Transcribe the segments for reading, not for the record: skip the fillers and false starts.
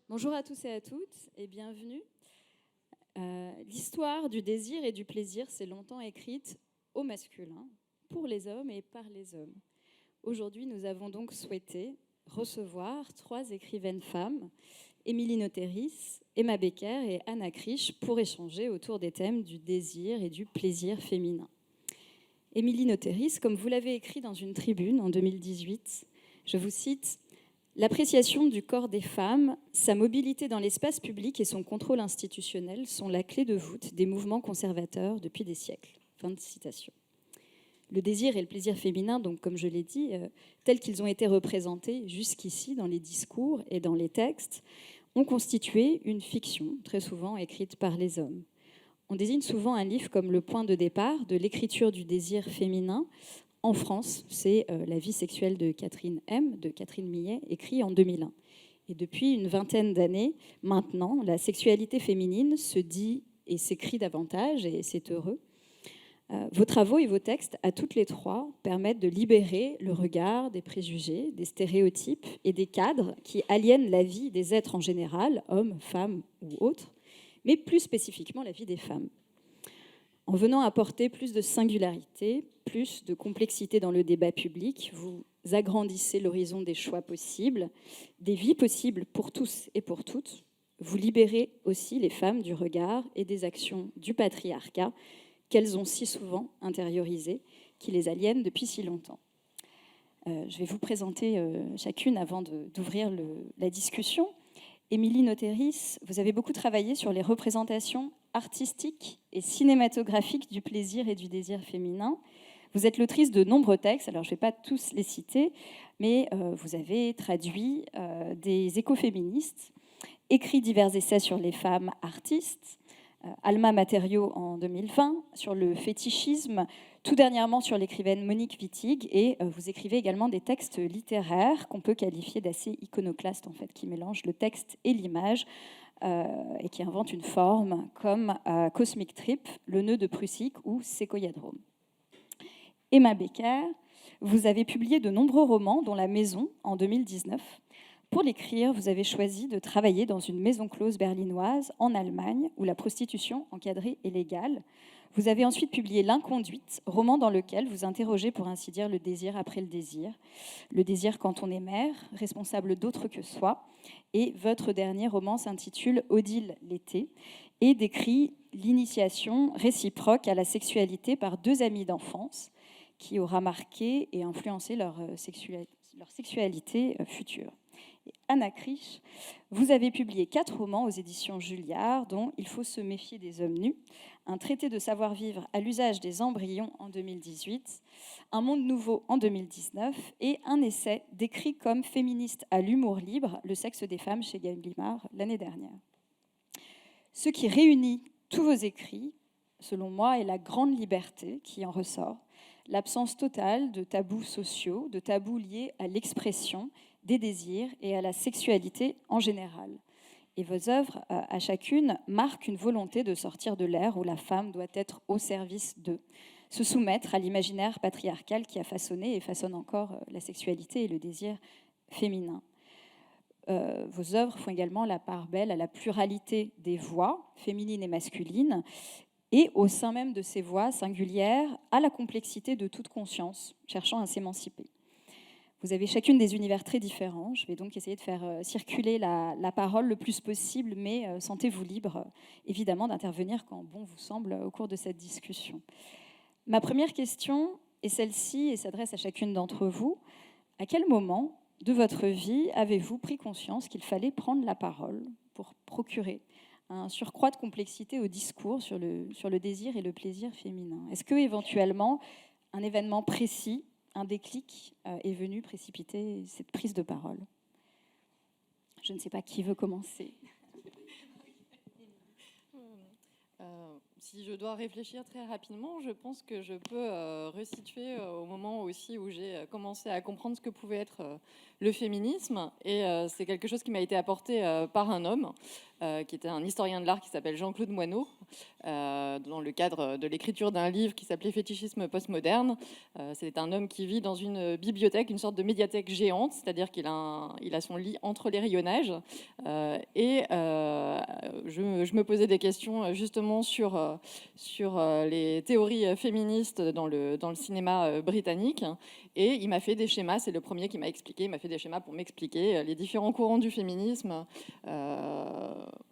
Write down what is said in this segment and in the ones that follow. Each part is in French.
Bonjour à tous et à toutes et bienvenue. L'histoire du désir et du plaisir s'est longtemps écrite au masculin, pour les hommes et par les hommes. Aujourd'hui, nous avons donc souhaité recevoir 3 écrivaines femmes, Émilie Noteris, Emma Becker et Anna Krisch, pour échanger autour des thèmes du désir et du plaisir féminin. Émilie Noteris, comme vous l'avez écrit dans une tribune en 2018, je vous cite: « L'appréciation du corps des femmes, sa mobilité dans l'espace public et son contrôle institutionnel sont la clé de voûte des mouvements conservateurs depuis des siècles. » Fin de citation. Le désir et le plaisir féminin, donc, comme je l'ai dit, tels qu'ils ont été représentés jusqu'ici dans les discours et dans les textes, ont constitué une fiction, très souvent écrite par les hommes. On désigne souvent un livre comme le point de départ de l'écriture du désir féminin. En France, c'est La vie sexuelle de Catherine M, de Catherine Millet, écrit en 2001. Et depuis une vingtaine d'années, maintenant, la sexualité féminine se dit et s'écrit davantage, et c'est heureux. Vos travaux et vos textes, à toutes les 3, permettent de libérer le regard des préjugés, des stéréotypes et des cadres qui aliènent la vie des êtres en général, hommes, femmes ou autres, mais plus spécifiquement la vie des femmes. En venant apporter plus de singularité, plus de complexité dans le débat public, vous agrandissez l'horizon des choix possibles, des vies possibles pour tous et pour toutes. Vous libérez aussi les femmes du regard et des actions du patriarcat qu'elles ont si souvent intériorisées, qui les aliènent depuis si longtemps. Je vais vous présenter chacune avant d'ouvrir la discussion. Émilie Noteris, vous avez beaucoup travaillé sur les représentations artistiques et cinématographiques du plaisir et du désir féminin. Vous êtes l'autrice de nombreux textes, alors je ne vais pas tous les citer, mais vous avez traduit des écoféministes, écrit divers essais sur les femmes artistes, Alma Matériaux en 2020, sur le fétichisme, tout dernièrement sur l'écrivaine Monique Wittig, et vous écrivez également des textes littéraires qu'on peut qualifier d'assez iconoclastes, en fait, qui mélangent le texte et l'image, et qui inventent une forme comme Cosmic Trip, Le nœud de Prussique ou Séquoiadrome. Emma Becker, vous avez publié de nombreux romans, dont La Maison en 2019. Pour l'écrire, vous avez choisi de travailler dans une maison close berlinoise en Allemagne, où la prostitution encadrée est légale. Vous avez ensuite publié L'Inconduite, roman dans lequel vous interrogez, pour ainsi dire, le désir après le désir quand on est mère, responsable d'autre que soi. Et votre dernier roman s'intitule Odile l'été et décrit l'initiation réciproque à la sexualité par 2 amies d'enfance qui aura marqué et influencé leur sexualité future. Anna Krisch, vous avez publié 4 romans aux éditions Julliard, dont Il faut se méfier des hommes nus, un traité de savoir-vivre à l'usage des embryons en 2018, Un monde nouveau en 2019 et un essai décrit comme féministe à l'humour libre, Le sexe des femmes chez Gallimard l'année dernière. Ce qui réunit tous vos écrits, selon moi, est la grande liberté qui en ressort, l'absence totale de tabous sociaux, de tabous liés à l'expression des désirs et à la sexualité en général. Et vos œuvres, à chacune, marquent une volonté de sortir de l'ère où la femme doit être au service d'eux, se soumettre à l'imaginaire patriarcal qui a façonné et façonne encore la sexualité et le désir féminin. Vos œuvres font également la part belle à la pluralité des voix, féminines et masculines, et au sein même de ces voix singulières, à la complexité de toute conscience, cherchant à s'émanciper. Vous avez chacune des univers très différents. Je vais donc essayer de faire circuler la parole le plus possible, mais sentez-vous libre, évidemment, d'intervenir quand bon vous semble au cours de cette discussion. Ma première question est celle-ci et s'adresse à chacune d'entre vous. À quel moment de votre vie avez-vous pris conscience qu'il fallait prendre la parole pour procurer un surcroît de complexité au discours sur le désir et le plaisir féminin? Est-ce que, éventuellement, un événement précis, un déclic est venu précipiter cette prise de parole? Je ne sais pas qui veut commencer. Si je dois réfléchir très rapidement, je pense que je peux resituer au moment aussi où j'ai commencé à comprendre ce que pouvait être le féminisme. Et c'est quelque chose qui m'a été apporté par un homme qui était un historien de l'art qui s'appelle Jean-Claude Moineau, dans le cadre de l'écriture d'un livre qui s'appelait Fétichisme postmoderne. C'est un homme qui vit dans une bibliothèque, une sorte de médiathèque géante, c'est-à-dire qu'il a, il a son lit entre les rayonnages. Je me posais des questions justement sur les théories féministes dans le cinéma britannique. Et il m'a fait des schémas, c'est le premier qui m'a expliqué, il m'a fait des schémas pour m'expliquer les différents courants du féminisme.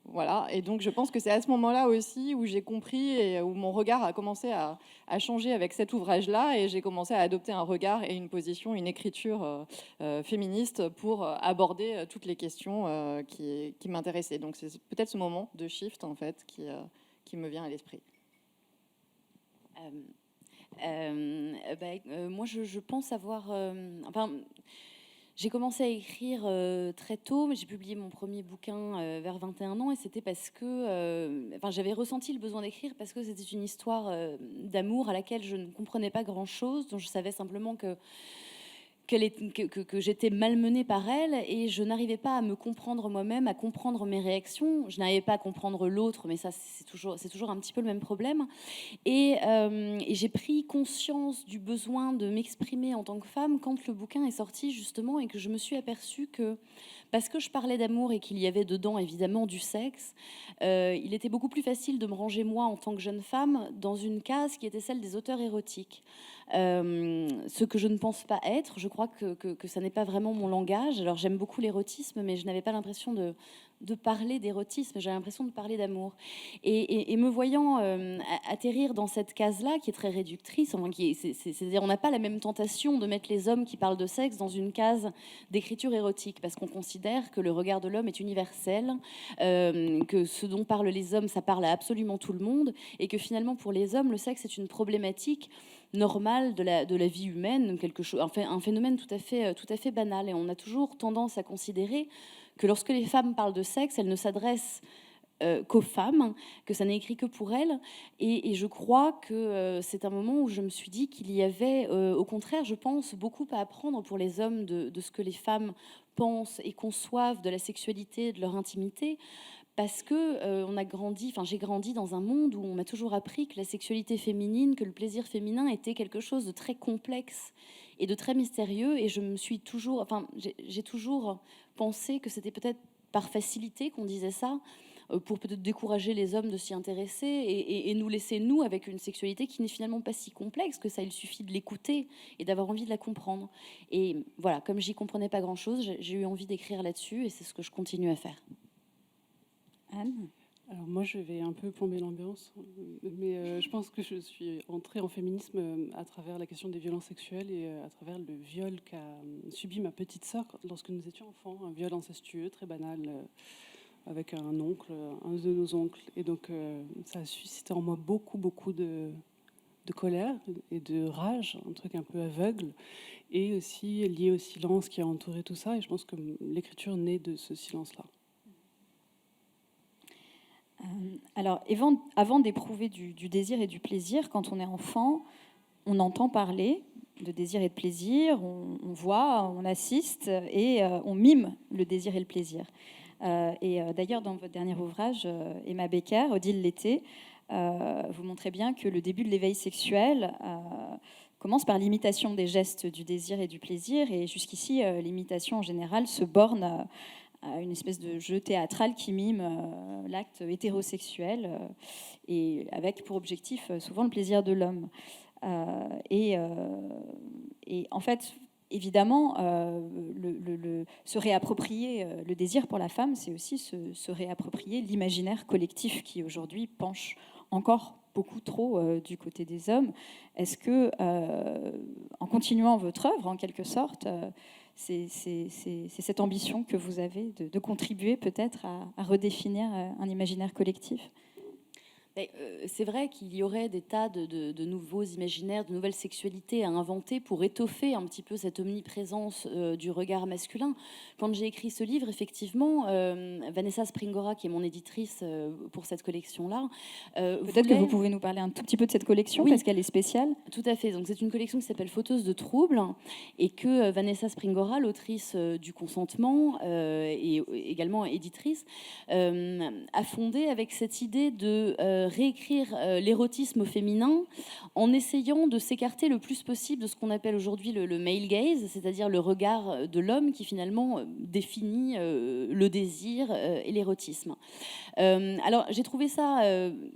Voilà, et donc je pense que c'est à ce moment-là aussi où j'ai compris et où mon regard a commencé à changer avec cet ouvrage-là, et j'ai commencé à adopter un regard et une position, une écriture féministe pour aborder toutes les questions qui m'intéressaient. Donc c'est peut-être ce moment de shift en fait qui me vient à l'esprit. Moi, je pense avoir... j'ai commencé à écrire très tôt, mais j'ai publié mon premier bouquin vers 21 ans, et c'était parce que j'avais ressenti le besoin d'écrire parce que c'était une histoire d'amour à laquelle je ne comprenais pas grand-chose, dont je savais simplement que j'étais malmenée par elle, et je n'arrivais pas à me comprendre moi-même, à comprendre mes réactions. Je n'arrivais pas à comprendre l'autre, mais ça, c'est toujours un petit peu le même problème. Et j'ai pris conscience du besoin de m'exprimer en tant que femme quand le bouquin est sorti, justement, et que je me suis aperçue que, parce que je parlais d'amour et qu'il y avait dedans évidemment du sexe, il était beaucoup plus facile de me ranger, moi, en tant que jeune femme, dans une case qui était celle des auteurs érotiques. Ce que je ne pense pas être. Je crois que ça n'est pas vraiment mon langage. Alors j'aime beaucoup l'érotisme, mais je n'avais pas l'impression de parler d'érotisme, j'avais l'impression de parler d'amour. Et me voyant atterrir dans cette case-là, qui est très réductrice, enfin, c'est-à-dire on n'a pas la même tentation de mettre les hommes qui parlent de sexe dans une case d'écriture érotique, parce qu'on considère que le regard de l'homme est universel, que ce dont parlent les hommes, ça parle à absolument tout le monde, et que finalement pour les hommes, le sexe est une problématique normale de la vie humaine, un phénomène tout à fait banal. Et on a toujours tendance à considérer que lorsque les femmes parlent de sexe, elles ne s'adressent qu'aux femmes, que ça n'est écrit que pour elles. Et je crois que c'est un moment où je me suis dit qu'il y avait, au contraire, je pense, beaucoup à apprendre pour les hommes de ce que les femmes pensent et conçoivent de la sexualité, de leur intimité. Parce que j'ai grandi dans un monde où on m'a toujours appris que la sexualité féminine, que le plaisir féminin était quelque chose de très complexe et de très mystérieux. Et je me suis toujours, j'ai toujours pensé que c'était peut-être par facilité qu'on disait ça, pour peut-être décourager les hommes de s'y intéresser et nous laisser, nous, avec une sexualité qui n'est finalement pas si complexe que ça. Il suffit de l'écouter et d'avoir envie de la comprendre. Et voilà, comme j'y comprenais pas grand-chose, j'ai eu envie d'écrire là-dessus, et c'est ce que je continue à faire. Anne ? Alors moi, je vais un peu plomber l'ambiance, mais je pense que je suis entrée en féminisme à travers la question des violences sexuelles et à travers le viol qu'a subi ma petite sœur lorsque nous étions enfants, un viol incestueux très banal avec un oncle, un de nos oncles. Et donc ça a suscité en moi beaucoup de colère et de rage, un truc un peu aveugle, et aussi lié au silence qui a entouré tout ça. Et je pense que l'écriture naît de ce silence-là. Alors, avant d'éprouver du désir et du plaisir, quand on est enfant, on entend parler de désir et de plaisir, on voit, on assiste et on mime le désir et le plaisir. D'ailleurs, dans votre dernier ouvrage, Emma Becker, Odile l'été, vous montrez bien que le début de l'éveil sexuel commence par l'imitation des gestes du désir et du plaisir, et jusqu'ici, l'imitation en général se borne à une espèce de jeu théâtral qui mime l'acte hétérosexuel et avec pour objectif souvent le plaisir de l'homme. Et en fait, évidemment, se réapproprier le désir pour la femme, c'est aussi se réapproprier l'imaginaire collectif qui aujourd'hui penche encore beaucoup trop du côté des hommes. Est-ce que, en continuant votre œuvre, en quelque sorte, c'est cette ambition que vous avez de contribuer peut-être à redéfinir un imaginaire collectif ? C'est vrai qu'il y aurait des tas de nouveaux imaginaires, de nouvelles sexualités à inventer pour étoffer un petit peu cette omniprésence du regard masculin. Quand j'ai écrit ce livre, effectivement, Vanessa Springora, qui est mon éditrice pour cette collection-là, Peut-être que vous pouvez nous parler un tout petit peu de cette collection, Oui. parce qu'elle est spéciale. Tout à fait. Donc c'est une collection qui s'appelle Photos de troubles et que Vanessa Springora, l'autrice du consentement et également éditrice, a fondée avec cette idée de réécrire l'érotisme au féminin en essayant de s'écarter le plus possible de ce qu'on appelle aujourd'hui le male gaze, c'est-à-dire le regard de l'homme qui finalement définit le désir et l'érotisme. Alors j'ai trouvé ça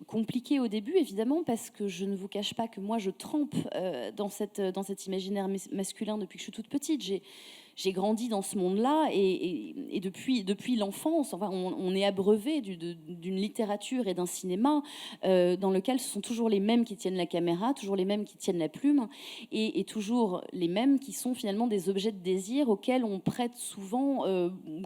compliqué au début, évidemment, parce que je ne vous cache pas que moi je trempe dans cet imaginaire masculin depuis que je suis toute petite. J'ai grandi dans ce monde-là et depuis l'enfance, enfin, on est abreuvé d'une littérature et d'un cinéma dans lequel ce sont toujours les mêmes qui tiennent la caméra, toujours les mêmes qui tiennent la plume et toujours les mêmes qui sont finalement des objets de désir auxquels on prête souvent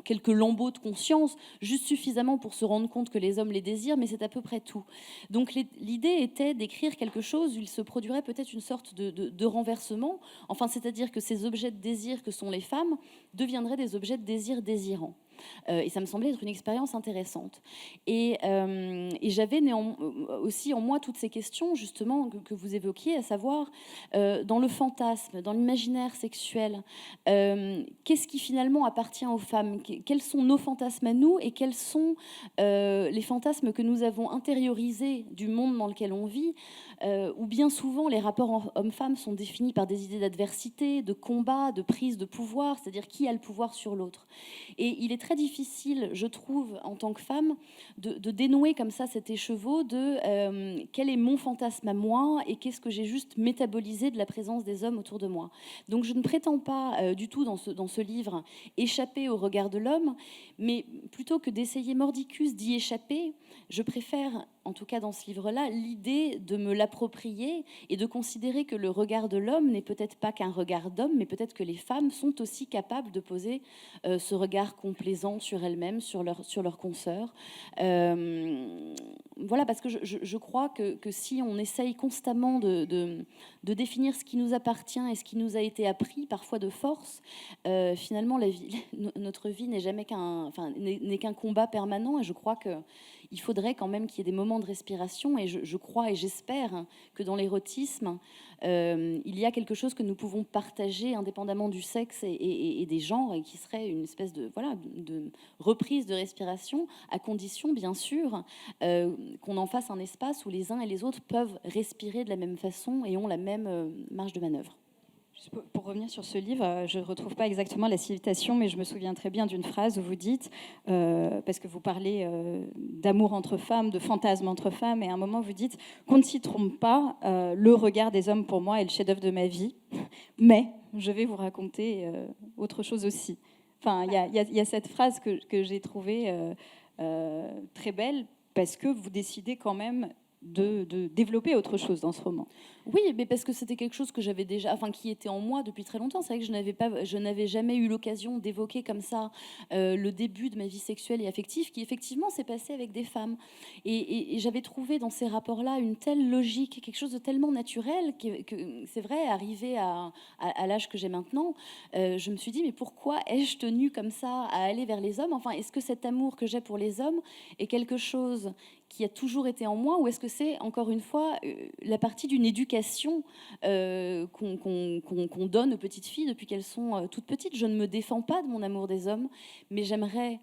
quelques lambeaux de conscience, juste suffisamment pour se rendre compte que les hommes les désirent, mais c'est à peu près tout. Donc l'idée était d'écrire quelque chose où il se produirait peut-être une sorte de renversement, enfin c'est-à-dire que ces objets de désir que sont les femmes deviendraient des objets de désir désirants. Et ça me semblait être une expérience intéressante. Et j'avais aussi en moi toutes ces questions justement que vous évoquiez, à savoir dans le fantasme, dans l'imaginaire sexuel, qu'est-ce qui finalement appartient aux femmes? Quels sont nos fantasmes à nous et quels sont les fantasmes que nous avons intériorisés du monde dans lequel on vit, où bien souvent les rapports hommes-femmes sont définis par des idées d'adversité, de combat, de prise de pouvoir, c'est-à-dire qui a le pouvoir sur l'autre. Et il est très difficile, je trouve, en tant que femme, de dénouer comme ça cet écheveau de quel est mon fantasme à moi et qu'est-ce que j'ai juste métabolisé de la présence des hommes autour de moi. Donc je ne prétends pas du tout dans ce livre échapper au regard de l'homme, mais plutôt que d'essayer mordicus d'y échapper, je préfère, en tout cas dans ce livre-là, l'idée de me l'approprier et de considérer que le regard de l'homme n'est peut-être pas qu'un regard d'homme, mais peut-être que les femmes sont aussi capables de poser ce regard complaisant sur elles-mêmes, sur leurs consoeurs. Voilà, parce que je crois que si on essaye constamment de définir ce qui nous appartient et ce qui nous a été appris, parfois de force, finalement, notre vie n'est qu'un combat permanent. Et je crois qu'il faudrait quand même qu'il y ait des moments de respiration. Et je crois et j'espère que dans l'érotisme, il y a quelque chose que nous pouvons partager indépendamment du sexe et des genres, et qui serait une espèce de reprise de respiration, à condition, bien sûr, qu'on en fasse un espace où les uns et les autres peuvent respirer de la même façon et ont la même marge de manœuvre. Pour revenir sur ce livre, je ne retrouve pas exactement la citation, mais je me souviens très bien d'une phrase où vous dites, parce que vous parlez d'amour entre femmes, de fantasmes entre femmes, et à un moment vous dites qu'on ne s'y trompe pas, le regard des hommes pour moi est le chef-d'œuvre de ma vie, mais je vais vous raconter autre chose aussi. Enfin, il y a cette phrase que j'ai trouvée très belle, parce que vous décidez quand même de développer autre chose dans ce roman. Oui, mais parce que c'était quelque chose que j'avais déjà, qui était en moi depuis très longtemps. C'est vrai que je n'avais jamais eu l'occasion d'évoquer comme ça le début de ma vie sexuelle et affective, qui effectivement s'est passé avec des femmes. Et j'avais trouvé dans ces rapports-là une telle logique, quelque chose de tellement naturel que c'est vrai, arrivé à l'âge que j'ai maintenant, je me suis dit, mais pourquoi ai-je tenu comme ça à aller vers les hommes? Enfin, est-ce que cet amour que j'ai pour les hommes est quelque chose qui a toujours été en moi, ou est-ce que c'est, encore une fois, la partie d'une éducation qu'on donne aux petites filles depuis qu'elles sont toutes petites? Je ne me défends pas de mon amour des hommes, mais j'aimerais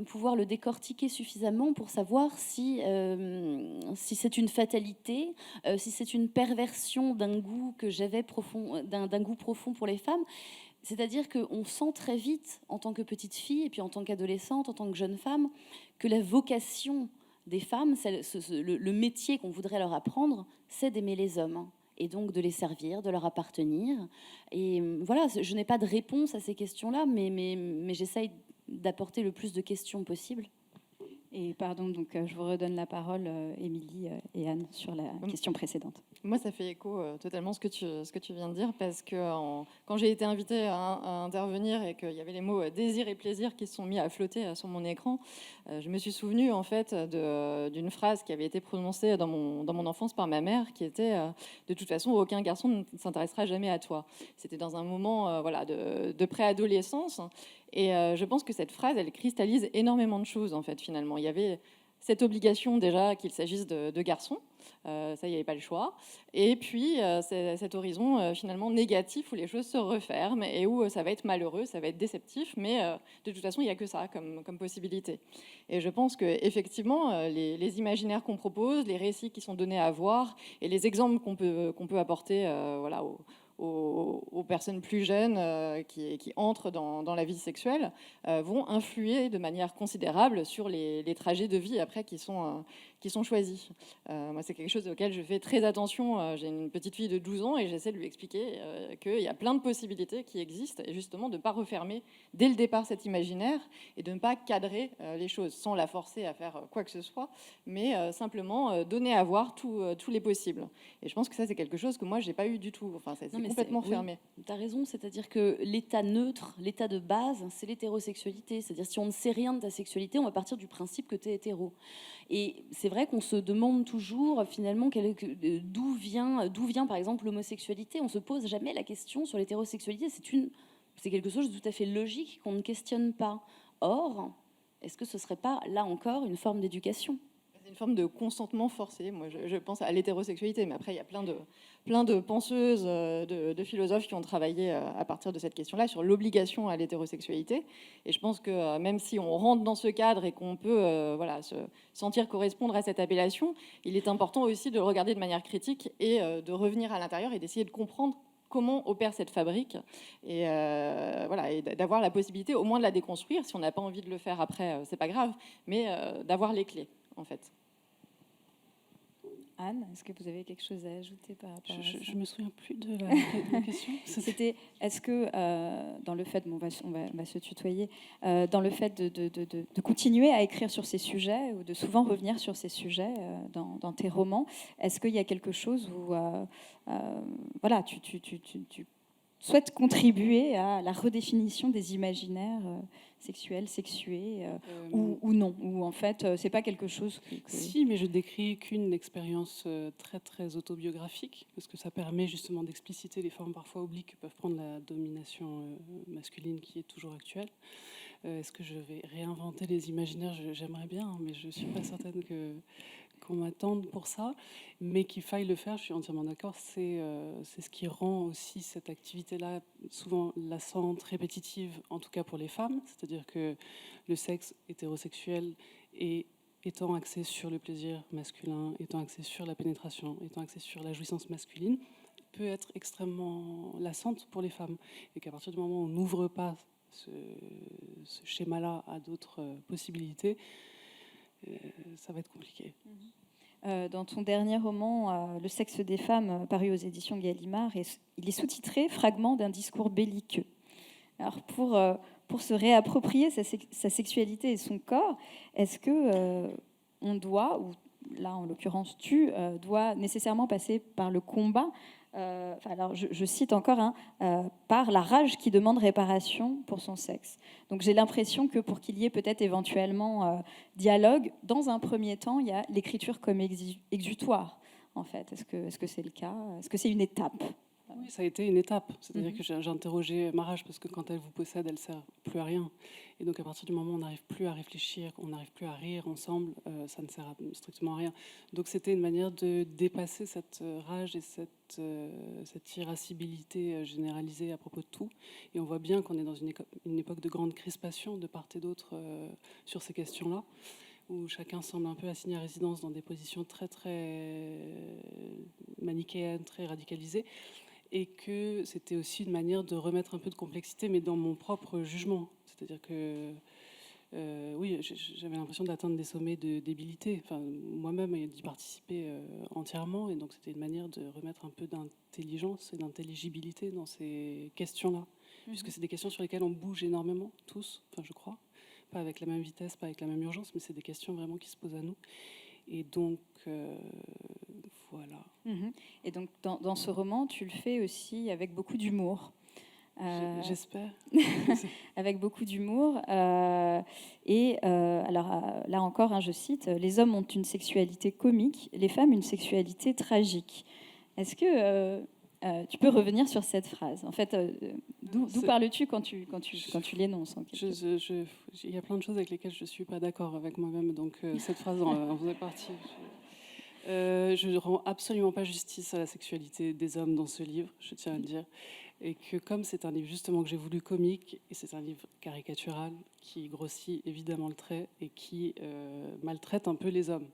pouvoir le décortiquer suffisamment pour savoir si c'est une fatalité, si c'est une perversion d'un goût que j'avais profond, d'un goût profond pour les femmes. C'est-à-dire qu'on sent très vite, en tant que petite fille, et puis en tant qu'adolescente, en tant que jeune femme, que la vocation des femmes, le métier qu'on voudrait leur apprendre, c'est d'aimer les hommes et donc de les servir, de leur appartenir. Et voilà, je n'ai pas de réponse à ces questions-là, mais j'essaye d'apporter le plus de questions possible. Et pardon, donc je vous redonne la parole, Émilie et Anne, sur la question précédente. Moi, ça fait écho totalement ce que tu viens de dire, parce que quand j'ai été invitée à intervenir et qu'il y avait les mots désir et plaisir qui se sont mis à flotter sur mon écran, je me suis souvenue en fait d'une phrase qui avait été prononcée dans mon enfance par ma mère, qui était de toute façon, aucun garçon ne s'intéressera jamais à toi. C'était dans un moment voilà, de préadolescence. Et je pense que cette phrase, elle cristallise énormément de choses, en fait, finalement. Il y avait cette obligation, déjà, qu'il s'agisse de garçons. Ça, il n'y avait pas le choix. Et puis, cet horizon, finalement, négatif, où les choses se referment et où ça va être malheureux, ça va être déceptif. Mais de toute façon, il n'y a que ça comme possibilité. Et je pense qu'effectivement, les imaginaires qu'on propose, les récits qui sont donnés à voir et les exemples qu'on peut apporter voilà, aux personnes plus jeunes qui entrent dans la vie sexuelle vont influer de manière considérable sur les trajets de vie après qui sont choisis. Moi, c'est quelque chose auquel je fais très attention. J'ai une petite fille de 12 ans et j'essaie de lui expliquer qu'il y a plein de possibilités qui existent et justement de ne pas refermer dès le départ cet imaginaire et de ne pas cadrer les choses sans la forcer à faire quoi que ce soit, mais simplement donner à voir tous les possibles. Et je pense que ça, c'est quelque chose que moi, je n'ai pas eu du tout. Enfin, c'est complètement fermé. Tu as raison, c'est-à-dire que l'état neutre, l'état de base, c'est l'hétérosexualité. C'est-à-dire si on ne sait rien de ta sexualité, on va partir du principe que tu es hétéro. Et c'est vrai qu'on se demande toujours finalement d'où vient par exemple l'homosexualité. On se pose jamais la question sur l'hétérosexualité. C'est quelque chose de tout à fait logique qu'on ne questionne pas. Or, est-ce que ce serait pas là encore une forme d'éducation ? C'est une forme de consentement forcé. Moi, je pense à l'hétérosexualité, mais après, il y a plein de penseuses, de philosophes qui ont travaillé à partir de cette question-là sur l'obligation à l'hétérosexualité. Et je pense que même si on rentre dans ce cadre et qu'on peut voilà, se sentir correspondre à cette appellation, il est important aussi de le regarder de manière critique et de revenir à l'intérieur et d'essayer de comprendre comment opère cette fabrique et, voilà, et d'avoir la possibilité au moins de la déconstruire. Si on n'a pas envie de le faire après, c'est pas grave, mais d'avoir les clés. En fait. Anne, est-ce que vous avez quelque chose à ajouter par rapport à ça ? Je me souviens plus de la question. C'était, est-ce que dans le fait, bon, on va se tutoyer, dans le fait de continuer à écrire sur ces sujets ou de souvent revenir sur ces sujets dans tes romans, est-ce qu'il y a quelque chose où voilà, tu souhaites contribuer à la redéfinition des imaginaires sexuels, sexués, ou non, ou en fait, c'est pas quelque chose que... Si, mais je décris qu'une expérience très, très autobiographique, parce que ça permet justement d'expliciter les formes parfois obliques que peuvent prendre la domination masculine qui est toujours actuelle. Est-ce que je vais réinventer les imaginaires ? J'aimerais bien, mais je ne suis pas certaine qu'on m'attende pour ça, mais qu'il faille le faire, je suis entièrement d'accord. C'est ce qui rend aussi cette activité-là souvent lassante, répétitive, en tout cas pour les femmes. C'est-à-dire que le sexe hétérosexuel étant axé sur le plaisir masculin, étant axé sur la pénétration, étant axé sur la jouissance masculine, peut être extrêmement lassante pour les femmes. Et qu'à partir du moment où on n'ouvre pas ce schéma-là à d'autres possibilités, ça va être compliqué. Dans ton dernier roman, Le sexe des femmes, paru aux éditions Gallimard, il est sous-titré « Fragment d'un discours belliqueux ». Alors pour se réapproprier sa sexualité et son corps, est-ce que on doit, ou là en l'occurrence tu dois nécessairement passer par le combat alors je cite encore, par la rage qui demande réparation pour son sexe. Donc j'ai l'impression que pour qu'il y ait peut-être éventuellement dialogue, dans un premier temps, il y a l'écriture comme exutoire, en fait. Est-ce que c'est le cas ? Est-ce que c'est une étape ? Oui, ça a été une étape. C'est-à-dire que j'ai interrogé ma rage parce que quand elle vous possède, elle ne sert plus à rien. Et donc à partir du moment où on n'arrive plus à réfléchir, on n'arrive plus à rire ensemble, ça ne sert strictement à rien. Donc c'était une manière de dépasser cette rage et cette irascibilité généralisée à propos de tout. Et on voit bien qu'on est dans une époque de grande crispation de part et d'autre sur ces questions-là, où chacun semble un peu assigné à résidence dans des positions très très manichéennes, très radicalisées. Et que c'était aussi une manière de remettre un peu de complexité, mais dans mon propre jugement. C'est-à-dire que, oui, j'avais l'impression d'atteindre des sommets de débilité. Enfin, moi-même, d'y participer entièrement. Et donc, c'était une manière de remettre un peu d'intelligence et d'intelligibilité dans ces questions-là. Puisque c'est des questions sur lesquelles on bouge énormément, tous, enfin, je crois. pas avec la même vitesse, pas avec la même urgence, mais c'est des questions vraiment qui se posent à nous. Et donc, voilà. Et donc, dans ce roman, tu le fais aussi avec beaucoup d'humour. J'espère. Avec beaucoup d'humour. Là encore, hein, je cite, les hommes ont une sexualité comique, les femmes une sexualité tragique. Est-ce que tu peux revenir sur cette phrase? En fait, d'où parles-tu quand tu l'énonces? Il y a plein de choses avec lesquelles je ne suis pas d'accord avec moi-même, donc cette phrase en faisait partie. Je ne rends absolument pas justice à la sexualité des hommes dans ce livre, je tiens à le dire. Et que comme c'est un livre justement que j'ai voulu comique, et c'est un livre caricatural qui grossit évidemment le trait et qui maltraite un peu les hommes.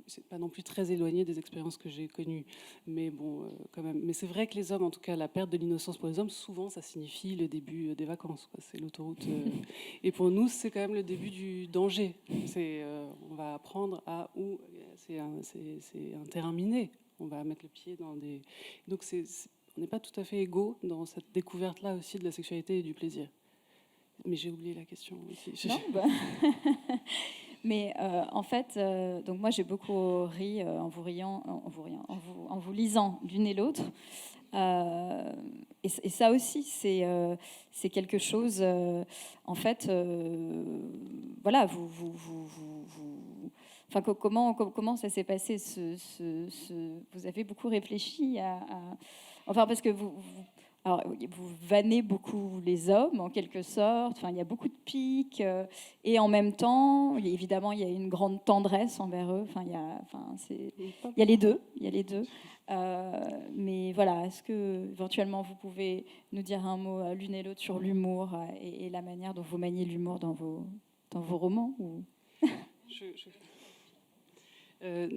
C'est pas non plus très éloigné des expériences que j'ai connues, mais bon, quand même. Mais c'est vrai que les hommes, en tout cas, la perte de l'innocence pour les hommes, souvent, ça signifie le début des vacances, quoi. C'est l'autoroute. Et pour nous, c'est quand même le début du danger. On va apprendre à où c'est un terrain miné. On va mettre le pied dans des. Donc on n'est pas tout à fait égaux dans cette découverte-là aussi de la sexualité et du plaisir. Mais j'ai oublié la question aussi. Non, Mais en fait, donc moi j'ai beaucoup ri en vous lisant l'une et l'autre. Et ça aussi, c'est quelque chose. En fait, voilà, enfin, comment ça s'est passé Vous avez beaucoup réfléchi enfin, parce que alors, vous vannez beaucoup les hommes, en quelque sorte. Enfin, il y a beaucoup de piques. Et en même temps, évidemment, il y a une grande tendresse envers eux. Enfin, il y a les deux. Il y a les deux. Mais voilà, est-ce que éventuellement vous pouvez nous dire un mot l'une et l'autre sur l'humour et la manière dont vous maniez l'humour dans vos romans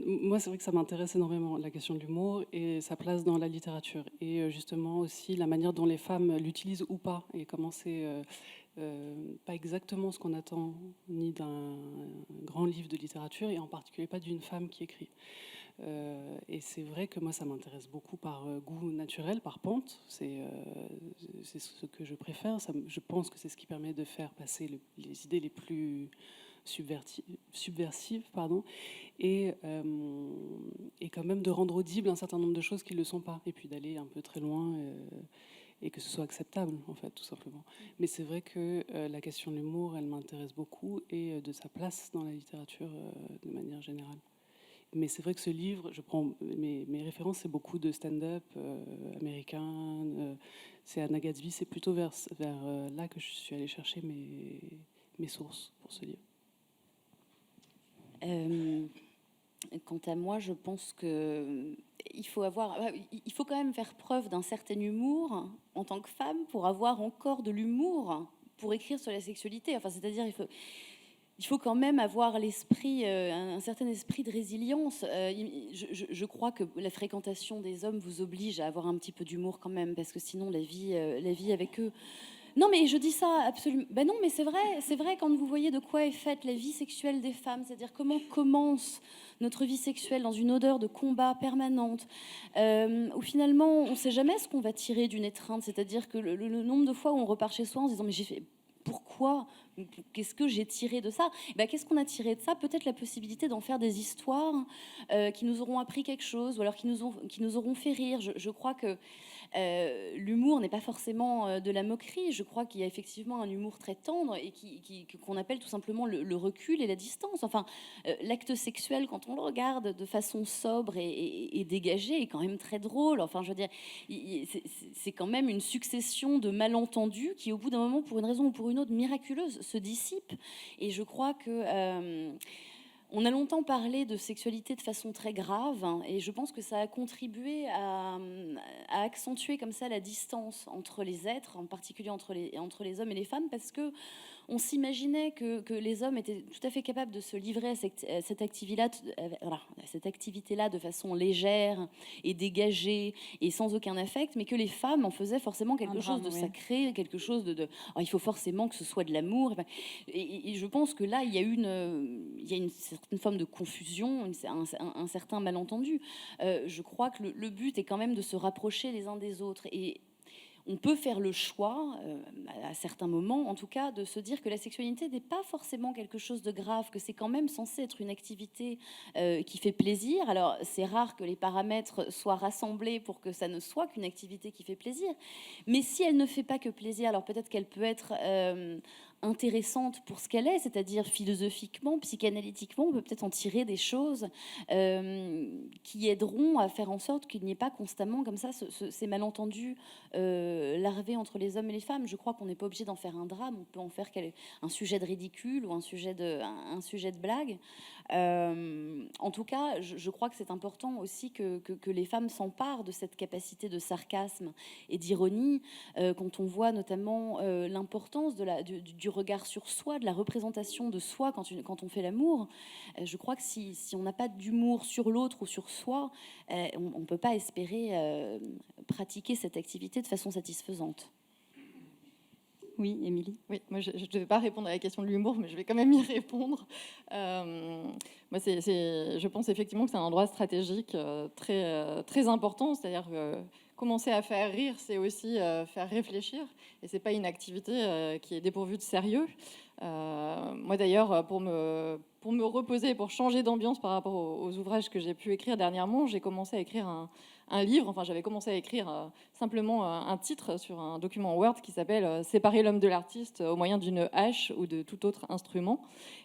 Moi, c'est vrai que ça m'intéresse énormément, la question de l'humour et sa place dans la littérature. Et justement aussi la manière dont les femmes l'utilisent ou pas. Et comment c'est pas exactement ce qu'on attend ni d'un grand livre de littérature, et en particulier pas d'une femme qui écrit. Et c'est vrai que moi, ça m'intéresse beaucoup par goût naturel, par pente. C'est ce que je préfère. Je pense que c'est ce qui permet de faire passer les idées les plus subversive, et quand même de rendre audible un certain nombre de choses qui ne le sont pas, et puis d'aller un peu très loin, et que ce soit acceptable, en fait, tout simplement. Mais c'est vrai que la question de l'humour, elle m'intéresse beaucoup, et de sa place dans la littérature de manière générale. Mais c'est vrai que ce livre, je prends mes références, c'est beaucoup de stand-up américain, c'est Anna Gatsby, c'est plutôt vers là que je suis allée chercher mes sources pour ce livre. Quant à moi, je pense que il faut quand même faire preuve d'un certain humour en tant que femme pour avoir encore de l'humour pour écrire sur la sexualité. Enfin, c'est-à-dire, il faut quand même avoir l'esprit, un certain esprit de résilience. Je crois que la fréquentation des hommes vous oblige à avoir un petit peu d'humour quand même, parce que sinon la vie avec eux. Non, mais je dis ça absolument. Ben non, mais c'est vrai quand vous voyez de quoi est faite la vie sexuelle des femmes, c'est-à-dire comment commence notre vie sexuelle dans une odeur de combat permanente, où finalement on ne sait jamais ce qu'on va tirer d'une étreinte, c'est-à-dire que le nombre de fois où on repart chez soi en se disant mais j'ai fait pourquoi? Qu'est-ce que j'ai tiré de ça? Qu'est-ce qu'on a tiré de ça? Peut-être la possibilité d'en faire des histoires qui nous auront appris quelque chose, ou alors qui nous auront fait rire. Je crois que l'humour n'est pas forcément de la moquerie. Je crois qu'il y a effectivement un humour très tendre et qu'on appelle tout simplement le recul et la distance. Enfin, l'acte sexuel, quand on le regarde de façon sobre et dégagée, est quand même très drôle. Enfin, je veux dire, c'est quand même une succession de malentendus qui, au bout d'un moment, pour une raison ou pour une autre miraculeuse, se dissipent. Et je crois que on a longtemps parlé de sexualité de façon très grave, hein, et je pense que ça a contribué à accentuer comme ça la distance entre les êtres, en particulier entre les hommes et les femmes, parce que on s'imaginait que les hommes étaient tout à fait capables de se livrer à cette activité-là de façon légère et dégagée et sans aucun affect, mais que les femmes en faisaient forcément quelque chose de sacré, quelque chose de il faut forcément que ce soit de l'amour. Et je pense que là, il y a une certaine forme de confusion, un certain malentendu. Je crois que le but est quand même de se rapprocher les uns des autres. Et on peut faire le choix, à certains moments en tout cas, de se dire que la sexualité n'est pas forcément quelque chose de grave, que c'est quand même censé être une activité qui fait plaisir. Alors c'est rare que les paramètres soient rassemblés pour que ça ne soit qu'une activité qui fait plaisir, mais si elle ne fait pas que plaisir, alors peut-être qu'elle peut être intéressante pour ce qu'elle est, c'est-à-dire philosophiquement, psychanalytiquement, on peut peut-être en tirer des choses qui aideront à faire en sorte qu'il n'y ait pas constamment comme ça ces malentendus larvés entre les hommes et les femmes. Je crois qu'on n'est pas obligé d'en faire un drame, on peut en faire un sujet de ridicule ou un sujet de blague. En tout cas, je crois que c'est important aussi que les femmes s'emparent de cette capacité de sarcasme et d'ironie, quand on voit notamment l'importance du regard sur soi, de la représentation de soi quand on fait l'amour. Je crois que si on n'a pas d'humour sur l'autre ou sur soi, on ne peut pas espérer pratiquer cette activité de façon satisfaisante. Oui, Émilie. Oui, moi je ne devais pas répondre à la question de l'humour, mais je vais quand même y répondre. Moi, je pense effectivement que c'est un endroit stratégique très important, c'est-à-dire que commencer à faire rire, c'est aussi faire réfléchir, et c'est pas une activité qui est dépourvue de sérieux. Moi d'ailleurs, pour me reposer, pour changer d'ambiance par rapport aux ouvrages que j'ai pu écrire dernièrement, j'ai commencé à écrire un livre, enfin j'avais commencé à écrire simplement un titre sur un document Word qui s'appelle « Séparer l'homme de l'artiste au moyen d'une hache ou de tout autre instrument ».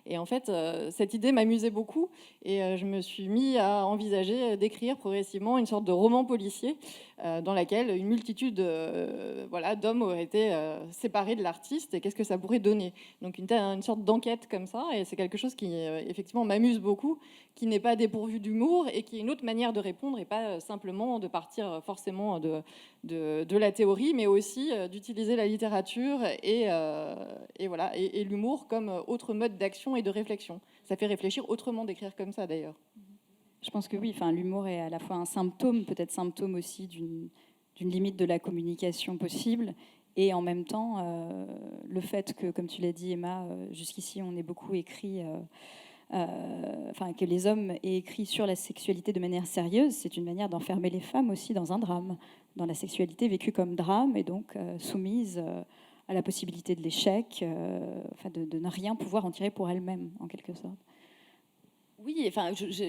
Et en fait, cette idée m'amusait beaucoup et je me suis mis à envisager d'écrire progressivement une sorte de roman policier dans laquelle une multitude d'hommes auraient été séparés de l'artiste et qu'est-ce que ça pourrait donner. Donc une sorte d'enquête comme ça, et c'est quelque chose qui effectivement m'amuse beaucoup, qui n'est pas dépourvu d'humour et qui est une autre manière de répondre et pas simplement de partir forcément de la théorie, mais aussi d'utiliser la littérature et l'humour comme autre mode d'action et de réflexion. Ça fait réfléchir autrement d'écrire comme ça d'ailleurs. Je pense que oui, l'humour est à la fois un symptôme, peut-être symptôme aussi d'une limite de la communication possible, et en même temps, le fait que, comme tu l'as dit Emma, jusqu'ici on ait beaucoup écrit, que les hommes aient écrit sur la sexualité de manière sérieuse, c'est une manière d'enfermer les femmes aussi dans un drame, dans la sexualité vécue comme drame, et donc soumise à la possibilité de l'échec, de ne rien pouvoir en tirer pour elles-mêmes, en quelque sorte. Oui,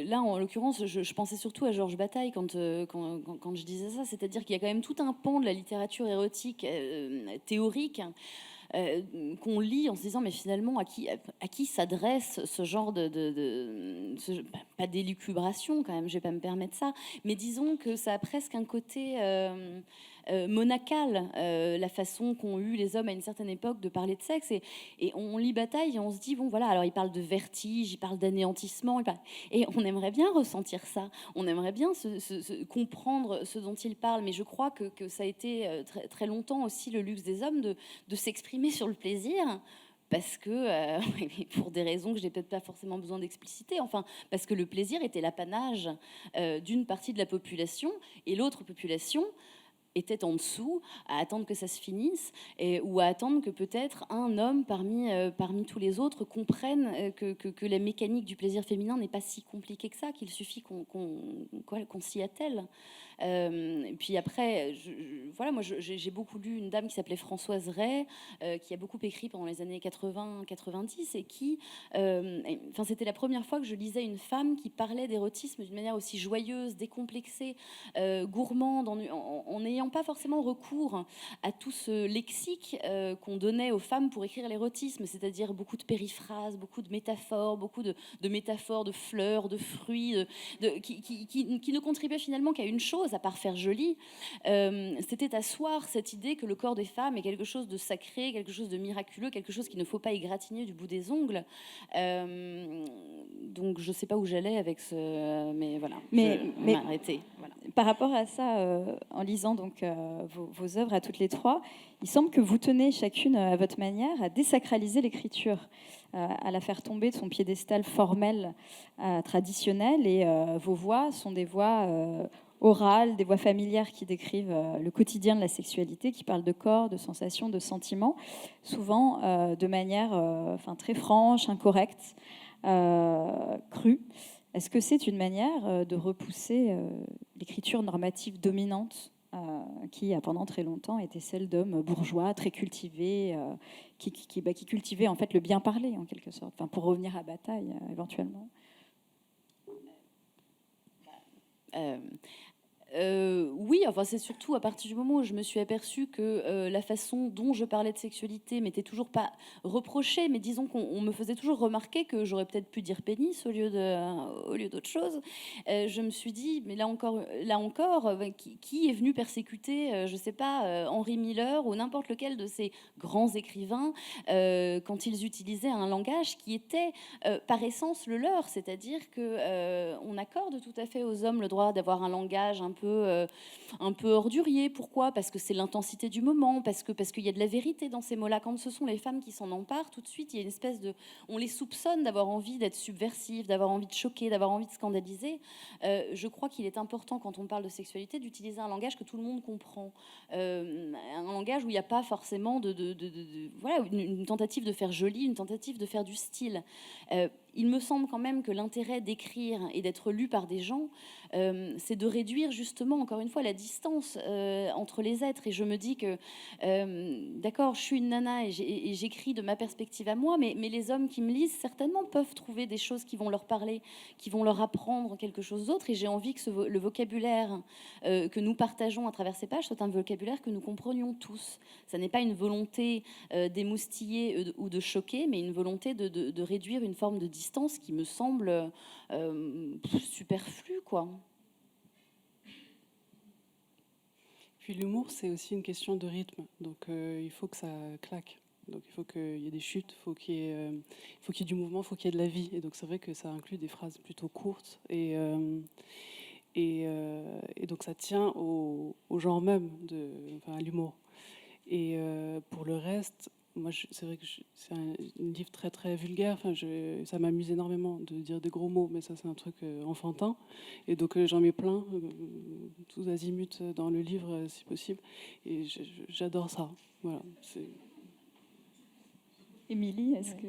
là, en l'occurrence, je pensais surtout à Georges Bataille quand je disais ça. C'est-à-dire qu'il y a quand même tout un pan de la littérature érotique théorique qu'on lit en se disant, mais finalement, à qui s'adresse ce genre pas d'élucubration, quand même, je vais pas me permettre ça, mais disons que ça a presque un côté monacal, la façon qu'ont eu les hommes à une certaine époque de parler de sexe, et on lit Bataille et on se dit, bon voilà, alors il parle de vertige, il parle d'anéantissement, et on aimerait bien ressentir ça, on aimerait bien comprendre ce dont il parle, mais je crois que ça a été très, très longtemps aussi le luxe des hommes de s'exprimer sur le plaisir, parce que, pour des raisons que je n'ai peut-être pas forcément besoin d'expliciter, parce que le plaisir était l'apanage d'une partie de la population, et l'autre population était en dessous, à attendre que ça se finisse, ou à attendre que peut-être un homme parmi tous les autres comprenne que la mécanique du plaisir féminin n'est pas si compliquée que ça, qu'il suffit qu'on s'y attelle. Et puis après, moi j'ai beaucoup lu une dame qui s'appelait Françoise Ray, qui a beaucoup écrit pendant les années 80-90, et qui, c'était la première fois que je lisais une femme qui parlait d'érotisme d'une manière aussi joyeuse, décomplexée, gourmande, en n'ayant pas forcément recours à tout ce lexique qu'on donnait aux femmes pour écrire l'érotisme, c'est-à-dire beaucoup de périphrases, beaucoup de métaphores, beaucoup de métaphores de fleurs, de fruits, qui ne contribuaient finalement qu'à une chose, à part faire joli, c'était asseoir cette idée que le corps des femmes est quelque chose de sacré, quelque chose de miraculeux, quelque chose qu'il ne faut pas égratigner du bout des ongles. Donc je ne sais pas où j'allais avec mais voilà, mais arrêté. Voilà. Par rapport à ça, en lisant donc vos œuvres à toutes les trois, il semble que vous tenez chacune à votre manière à désacraliser l'écriture, à la faire tomber de son piédestal formel, traditionnel, et vos voix sont des voix orales, des voix familières qui décrivent le quotidien de la sexualité, qui parlent de corps, de sensations, de sentiments, souvent de manière très franche, incorrecte, crue. Est-ce que c'est une manière de repousser l'écriture normative dominante qui a pendant très longtemps été celle d'hommes bourgeois, très cultivés, qui cultivaient en fait le bien parler en quelque sorte, enfin, pour revenir à Bataille éventuellement. Oui, enfin, c'est surtout à partir du moment où je me suis aperçue que la façon dont je parlais de sexualité m'était toujours pas reprochée, mais disons qu'on me faisait toujours remarquer que j'aurais peut-être pu dire pénis au lieu d'autre chose. Je me suis dit, mais là encore, qui est venu persécuter, je sais pas, Henry Miller ou n'importe lequel de ces grands écrivains quand ils utilisaient un langage qui était par essence le leur, c'est-à-dire que on accorde tout à fait aux hommes le droit d'avoir un langage un peu ordurier. Pourquoi ? Parce que c'est l'intensité du moment, parce qu'il y a de la vérité dans ces mots-là. Quand ce sont les femmes qui s'en emparent, tout de suite, il y a une espèce de... On les soupçonne d'avoir envie d'être subversives, d'avoir envie de choquer, d'avoir envie de scandaliser. Je crois qu'il est important, quand on parle de sexualité, d'utiliser un langage que tout le monde comprend. Un langage où il n'y a pas forcément voilà, une tentative de faire joli, une tentative de faire du style. Il me semble quand même que l'intérêt d'écrire et d'être lu par des gens, c'est de réduire justement, encore une fois, la distance entre les êtres. Et je me dis que, d'accord, je suis une nana et j'écris de ma perspective à moi, mais les hommes qui me lisent, certainement, peuvent trouver des choses qui vont leur parler, qui vont leur apprendre quelque chose d'autre. Et j'ai envie que le vocabulaire que nous partageons à travers ces pages soit un vocabulaire que nous comprenions tous. Ça n'est pas une volonté d'émoustiller ou de choquer, mais une volonté de réduire une forme de distance qui me semble superflue, quoi. Puis l'humour, c'est aussi une question de rythme. Donc il faut que ça claque. Donc il faut qu'il y ait des chutes, il faut qu'il y ait du mouvement, il faut qu'il y ait de la vie. Et donc c'est vrai que ça inclut des phrases plutôt courtes. Et donc ça tient au genre même, à l'humour. Et pour le reste, moi, c'est vrai que c'est un livre très très vulgaire. Enfin, ça m'amuse énormément de dire des gros mots, mais ça c'est un truc enfantin. Et donc j'en mets plein, tous azimuts dans le livre si possible. Et j'adore ça. Voilà. Émilie, est-ce que...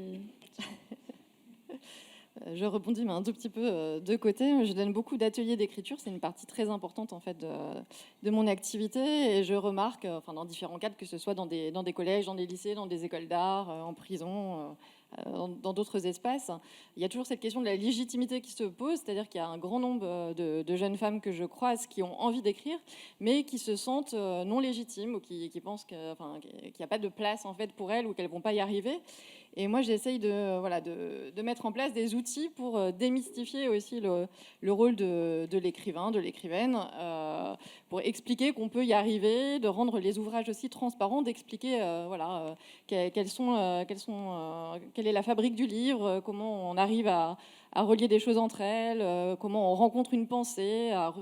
Je rebondis, mais un tout petit peu de côté. Je donne beaucoup d'ateliers d'écriture. C'est une partie très importante en fait de mon activité. Et je remarque, dans différents cadres, que ce soit dans des collèges, dans des lycées, dans des écoles d'art, en prison, dans d'autres espaces, il y a toujours cette question de la légitimité qui se pose. C'est-à-dire qu'il y a un grand nombre de jeunes femmes que je croise qui ont envie d'écrire, mais qui se sentent non légitimes ou qui pensent qu'il n'y a pas de place en fait pour elles ou qu'elles ne vont pas y arriver. Et moi, j'essaye de mettre en place des outils pour démystifier aussi le rôle de l'écrivain, de l'écrivaine, pour expliquer qu'on peut y arriver, de rendre les ouvrages aussi transparents, d'expliquer quelle est la fabrique du livre, comment on arrive à relier des choses entre elles, comment on rencontre une pensée, à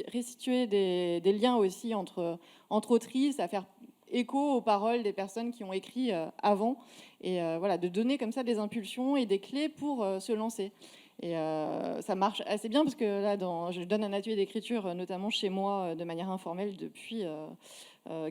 restituer des liens aussi entre autrices, à faire écho aux paroles des personnes qui ont écrit avant, et de donner comme ça des impulsions et des clés pour se lancer. Et ça marche assez bien parce que là, je donne un atelier d'écriture, notamment chez moi, de manière informelle depuis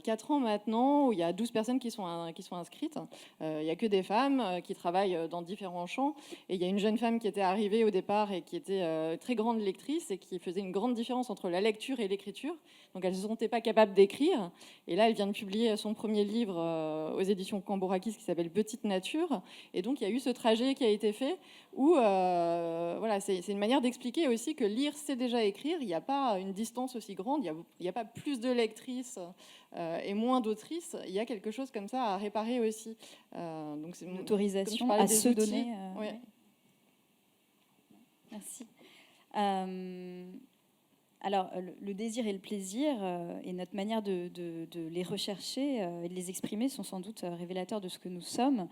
4 ans maintenant, où il y a 12 personnes qui sont inscrites. Il n'y a que des femmes qui travaillent dans différents champs. Et il y a une jeune femme qui était arrivée au départ et qui était très grande lectrice et qui faisait une grande différence entre la lecture et l'écriture. Donc elle ne se sentait pas capable d'écrire. Et là, elle vient de publier son premier livre aux éditions Cambourakis qui s'appelle Petite Nature. Et donc il y a eu ce trajet qui a été fait où c'est une manière d'expliquer aussi que lire, c'est déjà écrire. Il n'y a pas une distance aussi grande. Il n'y a pas plus de lectrices et moins d'autrices. Il y a quelque chose comme ça à réparer aussi. Donc c'est une autorisation à se donner. Oui. Merci. Alors, le désir et le plaisir et notre manière de les rechercher et de les exprimer sont sans doute révélateurs de ce que nous sommes.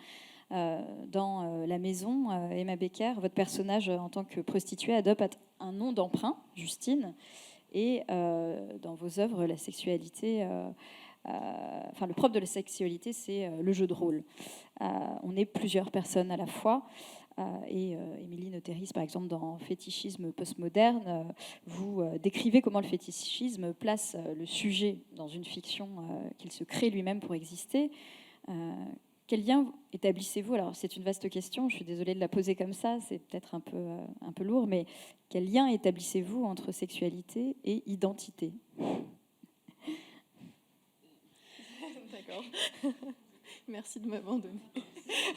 Dans La Maison, Emma Becker, votre personnage en tant que prostituée adopte un nom d'emprunt, Justine, et dans vos œuvres, la sexualité, le propre de la sexualité, c'est le jeu de rôle. On est plusieurs personnes à la fois. Et Émilie Noteris, par exemple, dans Fétichisme postmoderne, vous décrivez comment le fétichisme place le sujet dans une fiction qu'il se crée lui-même pour exister. Quel lien établissez-vous ? Alors, c'est une vaste question, je suis désolée de la poser comme ça, c'est peut-être un peu lourd, mais quel lien établissez-vous entre sexualité et identité ? Merci de m'abandonner.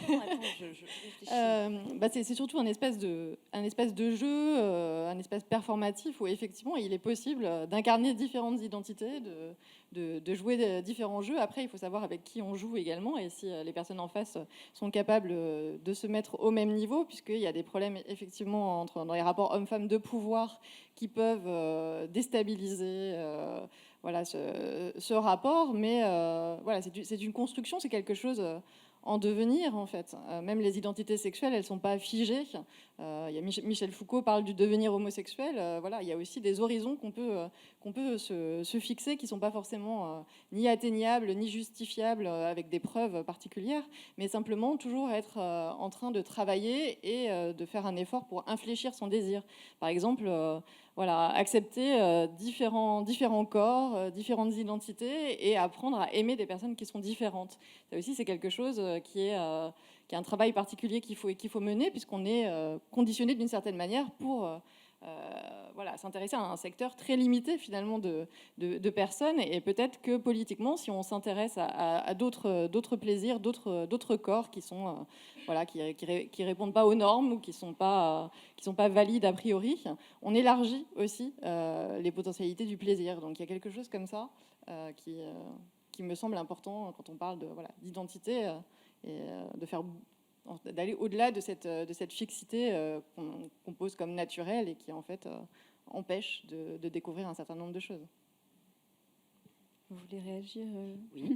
Attends, je réfléchis. C'est surtout un espèce de jeu, un espèce performatif où effectivement il est possible d'incarner différentes identités, de jouer différents jeux. Après, il faut savoir avec qui on joue également et si les personnes en face sont capables de se mettre au même niveau, puisqu'il y a des problèmes effectivement dans les rapports hommes-femmes de pouvoir qui peuvent déstabiliser voilà, ce rapport. Mais voilà, c'est une construction, c'est quelque chose en devenir en fait. Même les identités sexuelles, elles sont pas figées. Il y a Michel Foucault parle du devenir homosexuel. Voilà, il y a aussi des horizons qu'on peut se fixer qui sont pas forcément ni atteignables ni justifiables avec des preuves particulières, mais simplement toujours être en train de travailler et de faire un effort pour infléchir son désir. Par exemple, voilà, accepter différents corps, différentes identités et apprendre à aimer des personnes qui sont différentes. Ça aussi, c'est quelque chose qui est un travail particulier qu'il faut mener, puisqu'on est conditionné d'une certaine manière pour voilà, s'intéresser à un secteur très limité finalement de personnes. Et peut-être que politiquement, si on s'intéresse à d'autres plaisirs, d'autres corps qui sont voilà, qui répondent pas aux normes ou qui sont pas valides a priori, on élargit aussi les potentialités du plaisir. Donc il y a quelque chose comme ça qui me semble important quand on parle d'identité et d'aller au-delà de cette fixité qu'on pose comme naturelle et qui en fait empêche de découvrir un certain nombre de choses. Vous voulez réagir Oui.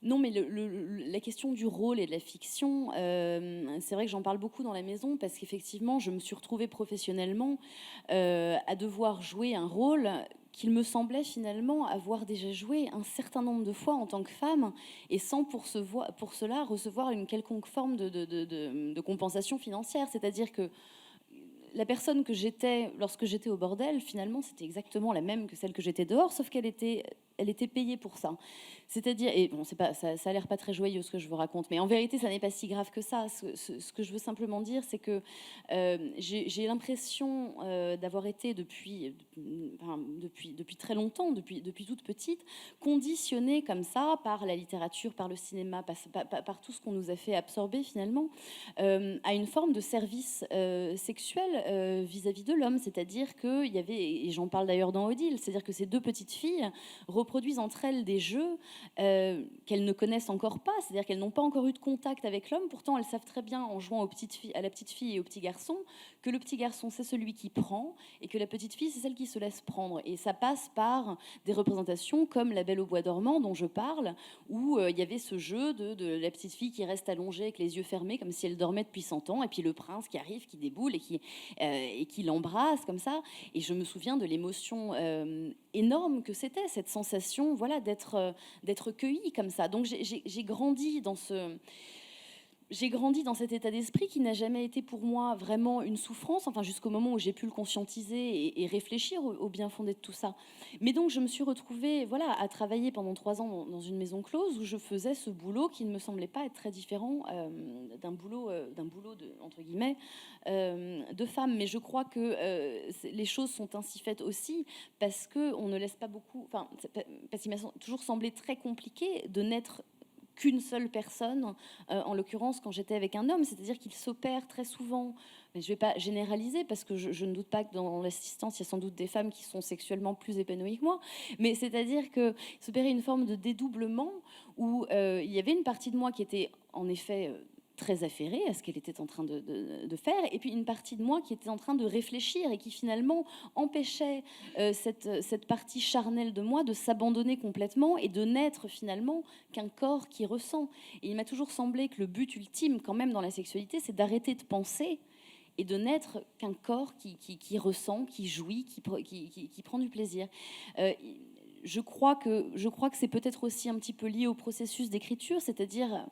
Non, mais la question du rôle et de la fiction, c'est vrai que j'en parle beaucoup dans la maison parce qu'effectivement, je me suis retrouvée professionnellement à devoir jouer un rôle qu'il me semblait finalement avoir déjà joué un certain nombre de fois en tant que femme et sans pour cela recevoir une quelconque forme de compensation financière. C'est-à-dire que la personne que j'étais lorsque j'étais au bordel, finalement, c'était exactement la même que celle que j'étais dehors, sauf qu'elle était payée pour ça. C'est-à-dire, et bon, ça a l'air pas très joyeux ce que je vous raconte, mais en vérité, ça n'est pas si grave que ça. Ce que je veux simplement dire, c'est que j'ai l'impression d'avoir été depuis très longtemps, depuis toute petite, conditionnée comme ça par la littérature, par le cinéma, par tout ce qu'on nous a fait absorber finalement, à une forme de service sexuel vis-à-vis de l'homme. C'est-à-dire qu'il y avait, et j'en parle d'ailleurs dans Odile, c'est-à-dire que ces deux petites filles reproduisent entre elles des jeux qu'elles ne connaissent encore pas, c'est-à-dire qu'elles n'ont pas encore eu de contact avec l'homme. Pourtant, elles savent très bien, en jouant à la petite fille et au petit garçon, que le petit garçon, c'est celui qui prend et que la petite fille, c'est celle qui se laisse prendre. Et ça passe par des représentations comme La Belle au bois dormant, dont je parle, où il y avait ce jeu de la petite fille qui reste allongée avec les yeux fermés, comme si elle dormait depuis 100 ans, et puis le prince qui arrive, qui déboule et qui l'embrasse comme ça. Et je me souviens de l'émotion énorme que c'était, cette sensation, voilà, d'être cueillie comme ça. Donc j'ai grandi dans cet état d'esprit qui n'a jamais été pour moi vraiment une souffrance, enfin jusqu'au moment où j'ai pu le conscientiser et réfléchir au bien fondé de tout ça. Mais donc je me suis retrouvée à travailler pendant 3 ans dans une maison close où je faisais ce boulot qui ne me semblait pas être très différent d'un boulot de, entre guillemets, de femme. Mais je crois que les choses sont ainsi faites aussi parce qu'on ne laisse pas beaucoup, parce qu'il m'a toujours semblé très compliqué de n'être qu'une seule personne, en l'occurrence quand j'étais avec un homme, c'est-à-dire qu'il s'opère très souvent, mais je ne vais pas généraliser parce que je ne doute pas que dans l'assistance, il y a sans doute des femmes qui sont sexuellement plus épanouies que moi, mais c'est-à-dire qu'il s'opérait une forme de dédoublement où il y avait une partie de moi qui était en effet très affairée à ce qu'elle était en train de faire, et puis une partie de moi qui était en train de réfléchir et qui finalement empêchait cette partie charnelle de moi de s'abandonner complètement et de n'être finalement qu'un corps qui ressent. Et il m'a toujours semblé que le but ultime quand même dans la sexualité, c'est d'arrêter de penser et de n'être qu'un corps qui ressent, qui jouit, qui prend du plaisir. Je crois que c'est peut-être aussi un petit peu lié au processus d'écriture, c'est-à-dire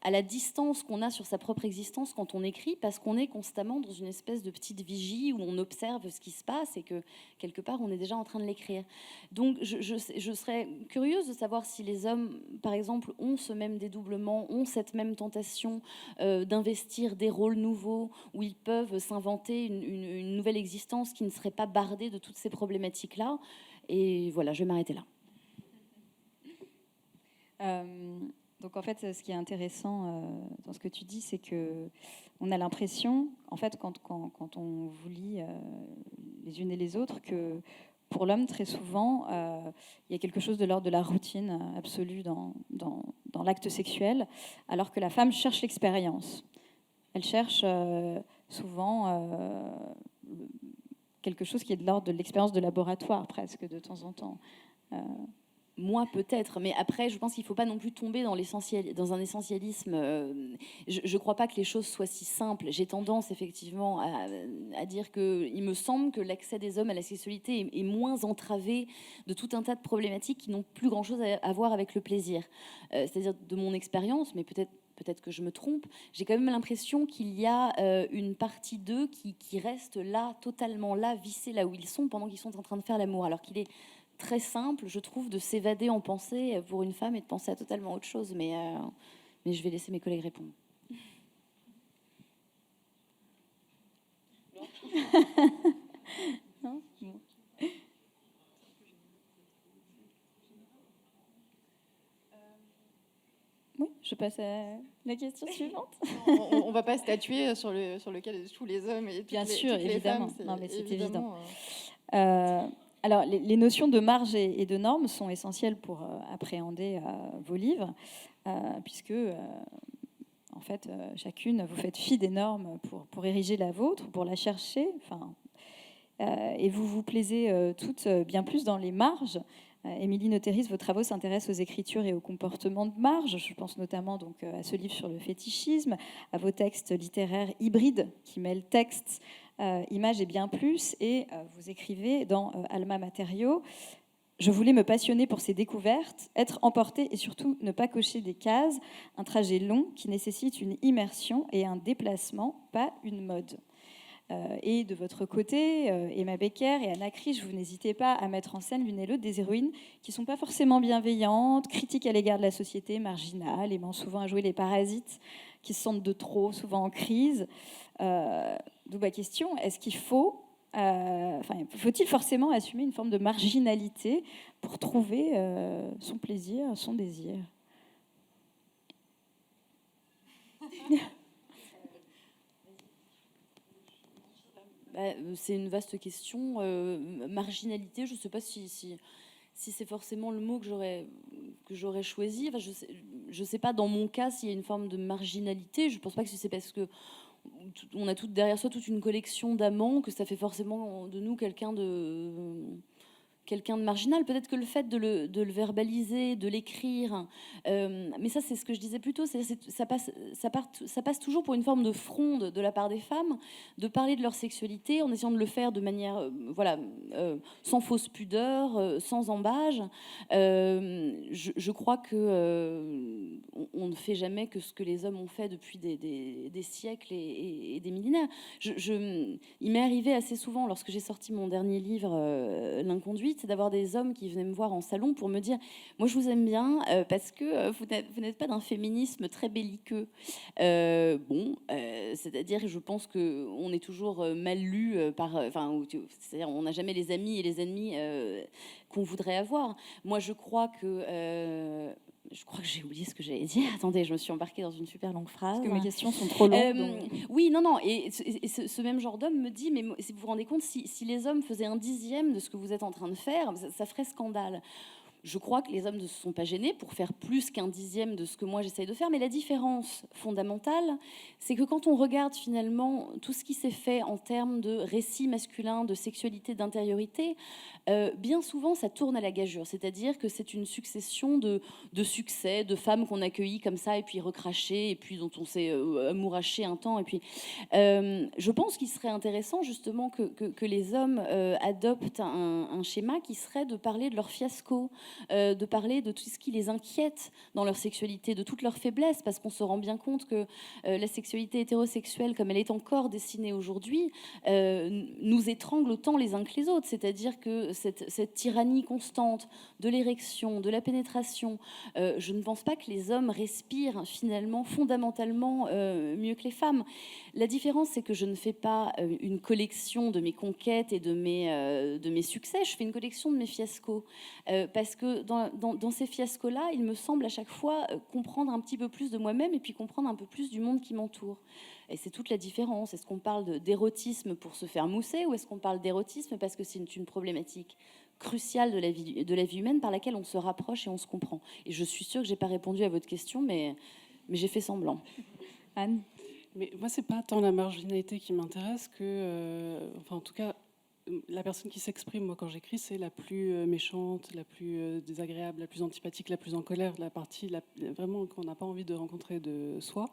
à la distance qu'on a sur sa propre existence quand on écrit, parce qu'on est constamment dans une espèce de petite vigie où on observe ce qui se passe et que quelque part on est déjà en train de l'écrire. Donc je serais curieuse de savoir si les hommes, par exemple, ont ce même dédoublement, ont cette même tentation d'investir des rôles nouveaux où ils peuvent s'inventer une nouvelle existence qui ne serait pas bardée de toutes ces problématiques-là. Et voilà, je vais m'arrêter là. Donc en fait, ce qui est intéressant dans ce que tu dis, c'est que on a l'impression, en fait, quand on vous lit les unes et les autres, que pour l'homme, très souvent, il y a quelque chose de l'ordre de la routine absolue dans l'acte sexuel, alors que la femme cherche l'expérience. Elle cherche souvent quelque chose qui est de l'ordre de l'expérience de laboratoire, presque, de temps en temps. Moi, peut-être, mais après, je pense qu'il ne faut pas non plus tomber dans un essentialisme. Je ne crois pas que les choses soient si simples. J'ai tendance, effectivement, à dire qu'il me semble que l'accès des hommes à la sexualité est moins entravé de tout un tas de problématiques qui n'ont plus grand-chose à voir avec le plaisir. C'est-à-dire, de mon expérience, mais peut-être que je me trompe, j'ai quand même l'impression qu'il y a une partie d'eux qui reste là, totalement là, vissés là où ils sont, pendant qu'ils sont en train de faire l'amour, alors qu'il est très simple, je trouve, de s'évader en pensée pour une femme et de penser à totalement autre chose. Mais je vais laisser mes collègues répondre. Non, bon. Oui, je passe à la question suivante. On ne va pas statuer sur le cas de tous les hommes et Bien toutes sûr, les évidemment. femmes. Non, mais c'est évident. euh, Alors, les notions de marge et de normes sont essentielles pour appréhender vos livres, puisque, en fait, chacune, vous faites fi des normes pour ériger la vôtre, pour la chercher. Et vous vous plaisez toutes bien plus dans les marges. Émilie Noteris, vos travaux s'intéressent aux écritures et aux comportements de marge. Je pense notamment donc, à ce livre sur le fétichisme, à vos textes littéraires hybrides qui mêlent texte, images et bien plus. Et vous écrivez dans Alma Matériaux: je voulais me passionner pour ces découvertes, être emportée et surtout ne pas cocher des cases, un trajet long qui nécessite une immersion et un déplacement, pas une mode. Et de votre côté, Emma Becker et Anna Krisch, vous n'hésitez pas à mettre en scène l'une et l'autre des héroïnes qui ne sont pas forcément bienveillantes, critiques à l'égard de la société, marginales, aimant souvent à jouer les parasites, qui se sentent de trop, souvent en crise. D'où ma question, est-ce qu'il faut-il forcément assumer une forme de marginalité pour trouver son plaisir, son désir? C'est une vaste question. Marginalité, je ne sais pas si c'est forcément le mot que j'aurais choisi. Enfin, je sais pas dans mon cas s'il y a une forme de marginalité. Je pense pas que c'est parce que on a derrière soi toute une collection d'amants que ça fait forcément de nous quelqu'un de marginal. Peut-être que le fait de le verbaliser, de l'écrire, mais ça c'est ce que je disais plus tôt, ça passe toujours pour une forme de fronde de la part des femmes, de parler de leur sexualité en essayant de le faire de manière sans fausse pudeur, sans embâge. Je crois que on ne fait jamais que ce que les hommes ont fait depuis des siècles et des millénaires. Il m'est arrivé assez souvent, lorsque j'ai sorti mon dernier livre, L'Inconduite, c'est d'avoir des hommes qui venaient me voir en salon pour me dire: moi je vous aime bien parce que vous n'êtes pas d'un féminisme très belliqueux. C'est-à-dire, je pense qu'on est toujours mal lu c'est-à-dire on n'a jamais les amis et les ennemis qu'on voudrait avoir. Moi je crois que j'ai oublié ce que j'allais dire. Attendez, je me suis embarquée dans une super longue phrase. Parce que mes questions sont trop longues. Oui, non. Et ce même genre d'homme me dit, mais si vous vous rendez compte, si les hommes faisaient 1/10 de ce que vous êtes en train de faire, ça ferait scandale. Je crois que les hommes ne se sont pas gênés pour faire plus qu'1/10 de ce que moi j'essaye de faire. Mais la différence fondamentale, c'est que quand on regarde finalement tout ce qui s'est fait en termes de récits masculins, de sexualité, d'intériorité, bien souvent ça tourne à la gageure. C'est-à-dire que c'est une succession de succès, de femmes qu'on accueillit comme ça et puis recrachées et puis dont on s'est amouraché un temps. Et puis, je pense qu'il serait intéressant justement que les hommes adoptent un schéma qui serait de parler de leur fiasco, de parler de tout ce qui les inquiète dans leur sexualité, de toutes leurs faiblesses, parce qu'on se rend bien compte que la sexualité hétérosexuelle, comme elle est encore dessinée aujourd'hui, nous étrangle autant les uns que les autres. C'est-à-dire que cette tyrannie constante de l'érection, de la pénétration, je ne pense pas que les hommes respirent finalement fondamentalement mieux que les femmes. La différence, c'est que je ne fais pas une collection de mes conquêtes et de mes succès, je fais une collection de mes fiascos, parce que dans ces fiascos-là, il me semble à chaque fois comprendre un petit peu plus de moi-même et puis comprendre un peu plus du monde qui m'entoure. Et c'est toute la différence. Est-ce qu'on parle d'érotisme pour se faire mousser ou est-ce qu'on parle d'érotisme parce que c'est une problématique cruciale de la vie humaine par laquelle on se rapproche et on se comprend? Et je suis sûre que je n'ai pas répondu à votre question, mais j'ai fait semblant. Anne? Mais moi, c'est pas tant la marginalité qui m'intéresse que, enfin, en tout cas, la personne qui s'exprime, moi, quand j'écris, c'est la plus méchante, la plus désagréable, la plus antipathique, la plus en colère, la partie vraiment qu'on n'a pas envie de rencontrer de soi.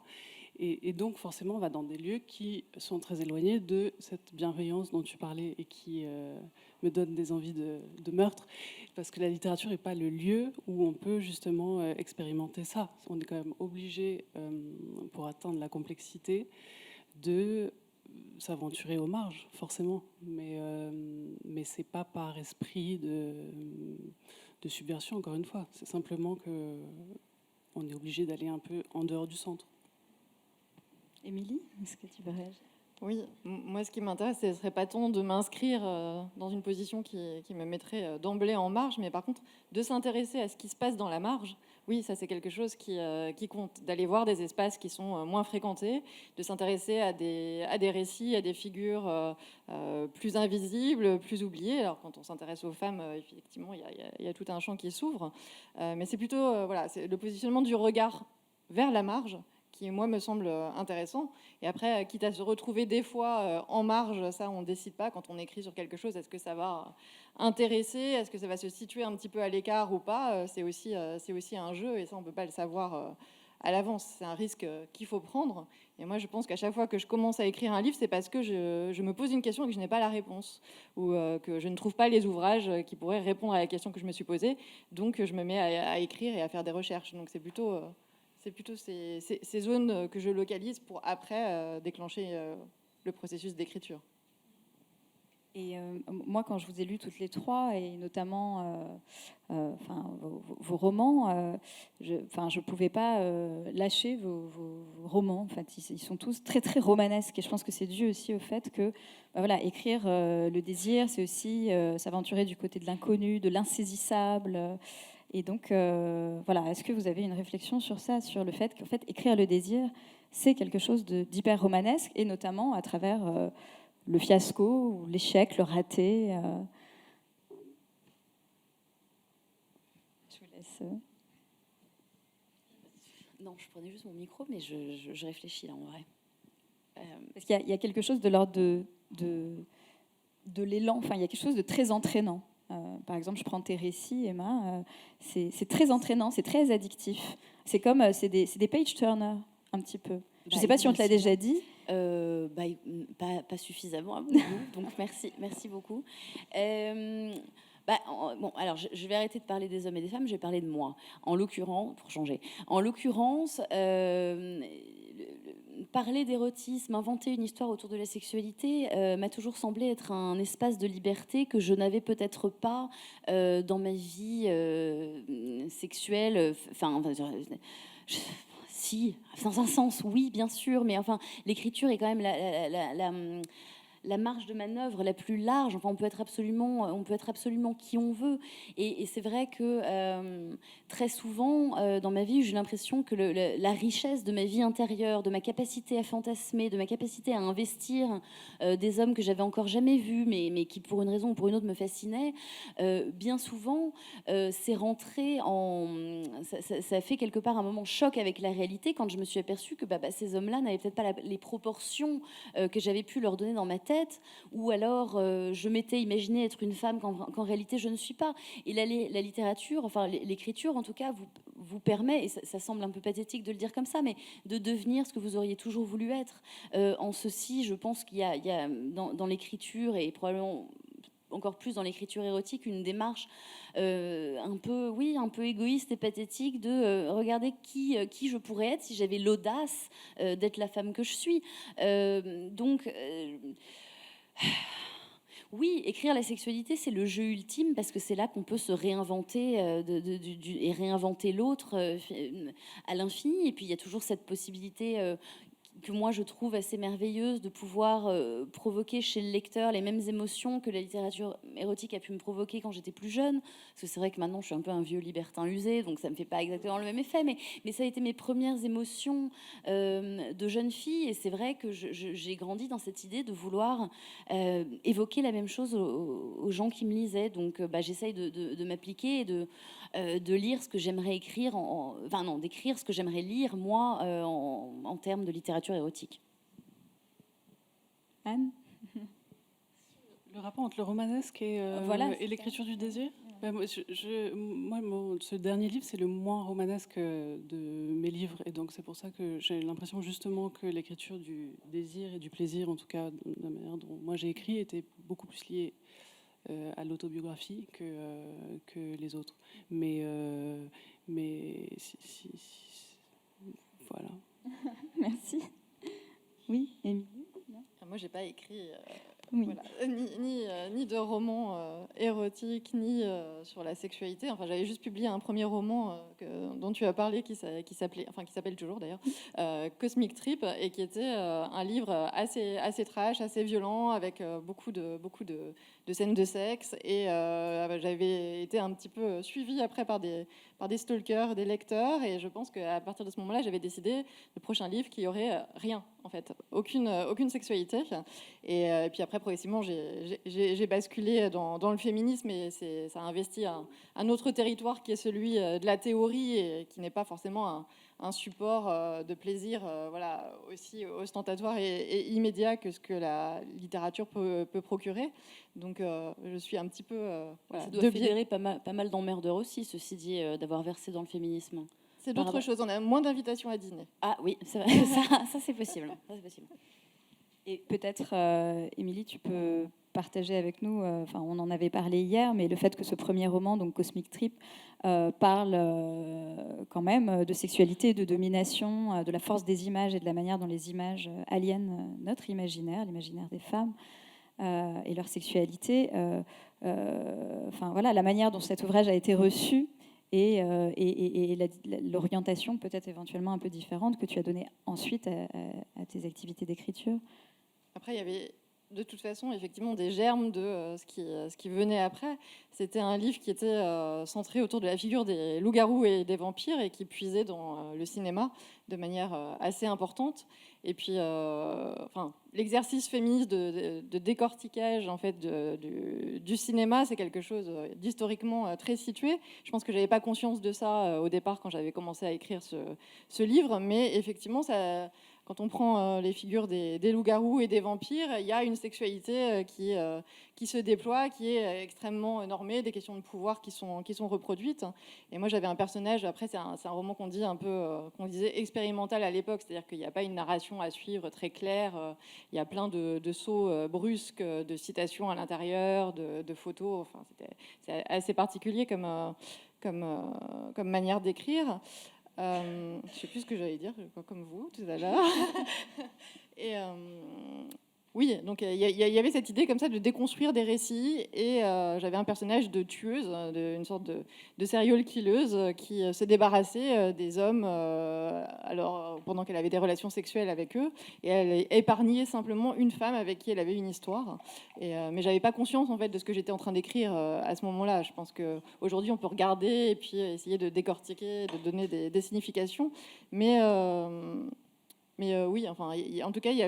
Et donc, forcément, on va dans des lieux qui sont très éloignés de cette bienveillance dont tu parlais et qui me donne des envies de meurtre. Parce que la littérature n'est pas le lieu où on peut justement expérimenter ça. On est quand même obligé, pour atteindre la complexité, de s'aventurer aux marges, forcément. Mais c'est pas par esprit de subversion, encore une fois. C'est simplement qu'on est obligé d'aller un peu en dehors du centre. Émilie, est-ce que tu veux réagir? Oui, moi ce qui m'intéresse, ce serait pas tant de m'inscrire dans une position qui me mettrait d'emblée en marge, mais par contre de s'intéresser à ce qui se passe dans la marge. Oui, ça c'est quelque chose qui compte, d'aller voir des espaces qui sont moins fréquentés, de s'intéresser à des récits, à des figures plus invisibles, plus oubliées. Alors quand on s'intéresse aux femmes, effectivement, il y a tout un champ qui s'ouvre, mais c'est plutôt voilà, c'est le positionnement du regard vers la marge qui, moi, me semble intéressant. Et après, quitte à se retrouver des fois en marge, ça, on ne décide pas quand on écrit sur quelque chose. Est-ce que ça va intéresser? Est-ce que ça va se situer un petit peu à l'écart ou pas? C'est aussi un jeu, et ça, on ne peut pas le savoir à l'avance. C'est un risque qu'il faut prendre. Et moi, je pense qu'à chaque fois que je commence à écrire un livre, c'est parce que je me pose une question et que je n'ai pas la réponse, ou que je ne trouve pas les ouvrages qui pourraient répondre à la question que je me suis posée. Donc, je me mets à écrire et à faire des recherches. Donc, c'est plutôt ces zones que je localise pour après déclencher le processus d'écriture. Et moi, quand je vous ai lu toutes les trois, et notamment vos romans, je ne pouvais pas lâcher vos romans. En fait, ils sont tous très, très romanesques. Et je pense que c'est dû aussi au fait que voilà, écrire le désir, c'est aussi s'aventurer du côté de l'inconnu, de l'insaisissable. Et donc, voilà, est-ce que vous avez une réflexion sur ça, sur le fait qu'en fait, écrire le désir, c'est quelque chose d'hyper romanesque, et notamment à travers le fiasco, ou l'échec, le raté. Je vous laisse. Non, je prenais juste mon micro, mais je réfléchis là, en vrai. Parce qu'il y a quelque chose de l'ordre de l'élan, enfin, il y a quelque chose de très entraînant. Par exemple, je prends tes récits, Emma, c'est très entraînant, c'est très addictif. C'est comme, c'est des page-turners, un petit peu. Je ne sais pas si on te l'a déjà dit. Pas suffisamment à mon goût, donc merci beaucoup. Bon, alors je vais arrêter de parler des hommes et des femmes, je vais parler de moi. En l'occurrence, pour changer. En l'occurrence, parler d'érotisme, inventer une histoire autour de la sexualité m'a toujours semblé être un espace de liberté que je n'avais peut-être pas dans ma vie sexuelle. Si, dans un sens, oui, bien sûr, mais enfin, l'écriture est quand même la marge de manœuvre la plus large. Enfin, on peut être absolument qui on veut. Et c'est vrai que très souvent, dans ma vie, j'ai l'impression que la richesse de ma vie intérieure, de ma capacité à fantasmer, de ma capacité à investir des hommes que j'avais encore jamais vus, mais qui, pour une raison ou pour une autre, me fascinaient, bien souvent, c'est rentré en... Ça a fait quelque part un moment choc avec la réalité quand je me suis aperçue que ces hommes-là n'avaient peut-être pas les proportions que j'avais pu leur donner dans ma tête, ou alors je m'étais imaginé être une femme qu'en réalité je ne suis pas. Et la littérature, enfin l'écriture en tout cas, vous permet, et ça semble un peu pathétique de le dire comme ça, mais de devenir ce que vous auriez toujours voulu être. En ceci, je pense qu'il y a dans l'écriture, et probablement encore plus dans l'écriture érotique, une démarche un peu égoïste et pathétique de regarder qui je pourrais être si j'avais l'audace d'être la femme que je suis. Oui, écrire la sexualité, c'est le jeu ultime, parce que c'est là qu'on peut se réinventer et réinventer l'autre à l'infini. Et puis il y a toujours cette possibilité que moi je trouve assez merveilleuse, de pouvoir provoquer chez le lecteur les mêmes émotions que la littérature érotique a pu me provoquer quand j'étais plus jeune. Parce que c'est vrai que maintenant je suis un peu un vieux libertin usé, donc ça me fait pas exactement le même effet, mais ça a été mes premières émotions de jeune fille, et c'est vrai que j'ai grandi dans cette idée de vouloir évoquer la même chose aux gens qui me lisaient. Donc j'essaye de m'appliquer et de lire ce que j'aimerais écrire, d'écrire ce que j'aimerais lire moi en termes de littérature érotique. Anne? Le rapport entre le romanesque et l'écriture du désir. Moi, ce dernier livre, c'est le moins romanesque de mes livres, et donc c'est pour ça que j'ai l'impression justement que l'écriture du désir et du plaisir, en tout cas de la manière dont moi j'ai écrit, était beaucoup plus liée à l'autobiographie que les autres. Mais voilà. Merci. Oui, Émilie? Moi, j'ai pas écrit Oui. voilà, ni de roman érotique, ni sur la sexualité. Enfin, j'avais juste publié un premier roman dont tu as parlé, qui s'appelle toujours d'ailleurs, Cosmic Trip, et qui était un livre assez trash, assez violent, avec beaucoup de scènes de sexe. Et j'avais été un petit peu suivie après par des stalkers, des lecteurs, et je pense qu'à partir de ce moment-là, j'avais décidé le prochain livre qu'il y aurait rien, en fait, aucune sexualité. Et puis après, progressivement, j'ai basculé dans le féminisme, et ça a investi un autre territoire qui est celui de la théorie, et qui n'est pas forcément un support de plaisir aussi ostentatoire et immédiat que ce que la littérature peut procurer. Donc je suis un petit peu ça doit fédérer pas mal d'emmerdeurs aussi, ceci dit, d'avoir versé dans le féminisme. C'est d'autres choses, on a moins d'invitations à dîner. Ah oui, c'est vrai. ça c'est possible. Et peut-être, Émilie, tu peux partager avec nous, on en avait parlé hier, mais le fait que ce premier roman, donc Cosmic Trip, parle quand même de sexualité, de domination, de la force des images et de la manière dont les images aliènent notre imaginaire, l'imaginaire des femmes et leur sexualité. La manière dont cet ouvrage a été reçu et l'orientation peut-être éventuellement un peu différente que tu as donnée ensuite à tes activités d'écriture. Après, il y avait de toute façon effectivement des germes de ce qui venait après. C'était un livre qui était centré autour de la figure des loups-garous et des vampires, et qui puisait dans le cinéma de manière assez importante. Et puis, l'exercice féministe de décortiquage en fait du cinéma, c'est quelque chose d'historiquement très situé. Je pense que j'avais pas conscience de ça au départ quand j'avais commencé à écrire ce livre, mais effectivement, quand on prend les figures des loups-garous et des vampires, il y a une sexualité qui se déploie, qui est extrêmement normée, des questions de pouvoir qui sont reproduites. Et moi, j'avais un personnage, après, c'est un roman qu'on disait expérimental à l'époque, c'est-à-dire qu'il n'y a pas une narration à suivre très claire. Il y a plein de sauts brusques, de citations à l'intérieur, de photos. Enfin, c'est assez particulier comme manière d'écrire. Je ne sais plus ce que j'allais dire, comme vous tout à l'heure. Et oui, donc il y avait cette idée comme ça de déconstruire des récits, et j'avais un personnage de tueuse, une sorte de serial killeuse qui se débarrassait des hommes pendant qu'elle avait des relations sexuelles avec eux, et elle épargnait simplement une femme avec qui elle avait une histoire. Mais j'avais pas conscience en fait de ce que j'étais en train d'écrire à ce moment-là. Je pense qu'aujourd'hui on peut regarder et puis essayer de décortiquer, de donner des significations, mais oui, enfin, en tout cas il y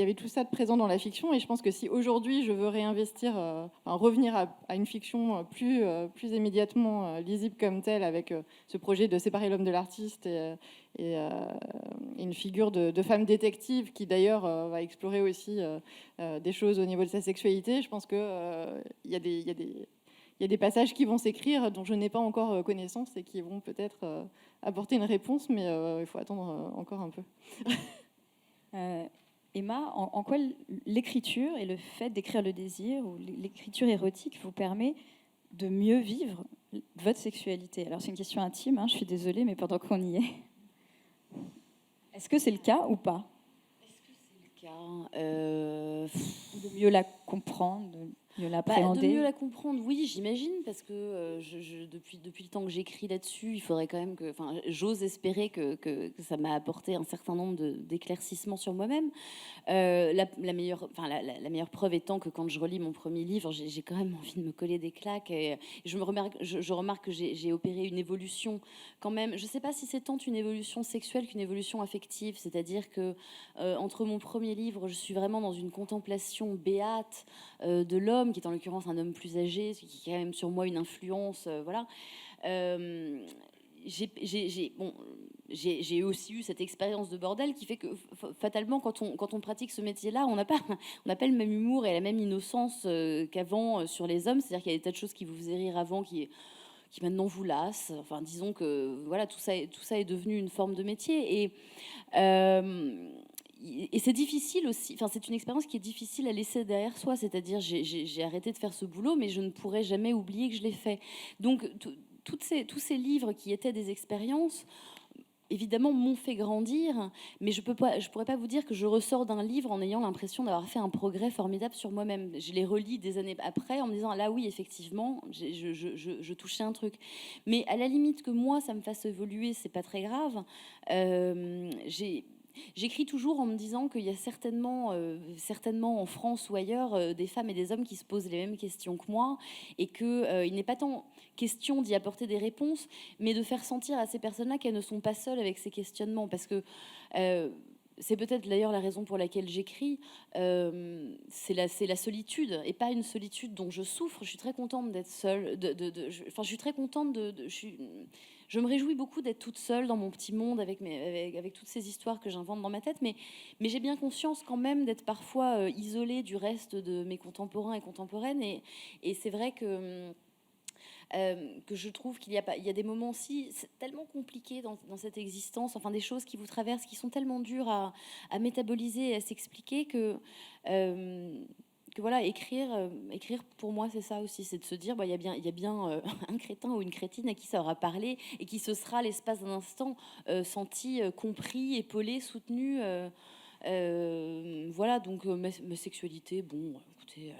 avait tout ça de présent dans la fiction, et je pense que si aujourd'hui je veux réinvestir, revenir à une fiction plus immédiatement lisible comme telle, avec ce projet de séparer l'homme de l'artiste et une figure de femme détective qui d'ailleurs va explorer aussi des choses au niveau de sa sexualité, je pense qu'il y a des passages qui vont s'écrire dont je n'ai pas encore connaissance et qui vont peut-être apporter une réponse, mais il faut attendre encore un peu. Emma, en quoi l'écriture et le fait d'écrire le désir ou l'écriture érotique vous permet de mieux vivre votre sexualité? Alors c'est une question intime, je suis désolée, mais pendant qu'on y est, est-ce que c'est le cas ou pas? Est-ce que c'est le cas De mieux la comprendre mieux De l'appréhender. mieux la comprendre, oui, j'imagine, parce que depuis le temps que j'écris là-dessus, il faudrait quand même que... Enfin, j'ose espérer que ça m'a apporté un certain nombre d'éclaircissements sur moi-même. La meilleure preuve étant que quand je relis mon premier livre, j'ai quand même envie de me coller des claques. Et je remarque que j'ai opéré une évolution quand même. Je ne sais pas si c'est tant une évolution sexuelle qu'une évolution affective. C'est-à-dire que entre mon premier livre, je suis vraiment dans une contemplation béate de l'homme, qui est en l'occurrence un homme plus âgé, qui a quand même sur moi une influence. Voilà. J'ai aussi eu cette expérience de bordel qui fait que fatalement, quand on pratique ce métier-là, on n'a pas le même humour et la même innocence qu'avant sur les hommes. C'est-à-dire qu'il y a des tas de choses qui vous faisaient rire avant qui maintenant vous lassent. Enfin, disons que voilà, tout ça est devenu une forme de métier. Et c'est difficile aussi, enfin, c'est une expérience qui est difficile à laisser derrière soi. C'est-à-dire, j'ai arrêté de faire ce boulot, mais je ne pourrai jamais oublier que je l'ai fait. Donc, tous ces livres qui étaient des expériences, évidemment, m'ont fait grandir, mais je pourrais pas vous dire que je ressors d'un livre en ayant l'impression d'avoir fait un progrès formidable sur moi-même. Je les relis des années après en me disant, là oui, effectivement, je touchais un truc. Mais à la limite que moi, ça me fasse évoluer, c'est pas très grave. J'écris toujours en me disant qu'il y a certainement en France ou ailleurs, des femmes et des hommes qui se posent les mêmes questions que moi, et qu'il n'est pas tant question d'y apporter des réponses, mais de faire sentir à ces personnes-là qu'elles ne sont pas seules avec ces questionnements. Parce que c'est peut-être d'ailleurs la raison pour laquelle j'écris, c'est la solitude, et pas une solitude dont je souffre. Je suis très contente d'être seule. Je suis très contente je me réjouis beaucoup d'être toute seule dans mon petit monde avec toutes ces histoires que j'invente dans ma tête, mais j'ai bien conscience quand même d'être parfois isolée du reste de mes contemporains et contemporaines. Et c'est vrai que je trouve qu'il y a des moments aussi tellement compliqués dans cette existence, enfin des choses qui vous traversent, qui sont tellement dures à métaboliser et à s'expliquer que voilà, écrire pour moi, c'est ça aussi, c'est de se dire, il y a bien un crétin ou une crétine à qui ça aura parlé et qui se sera, l'espace d'un instant, senti compris, épaulé, soutenu. Voilà, donc ma sexualité, bon, écoutez,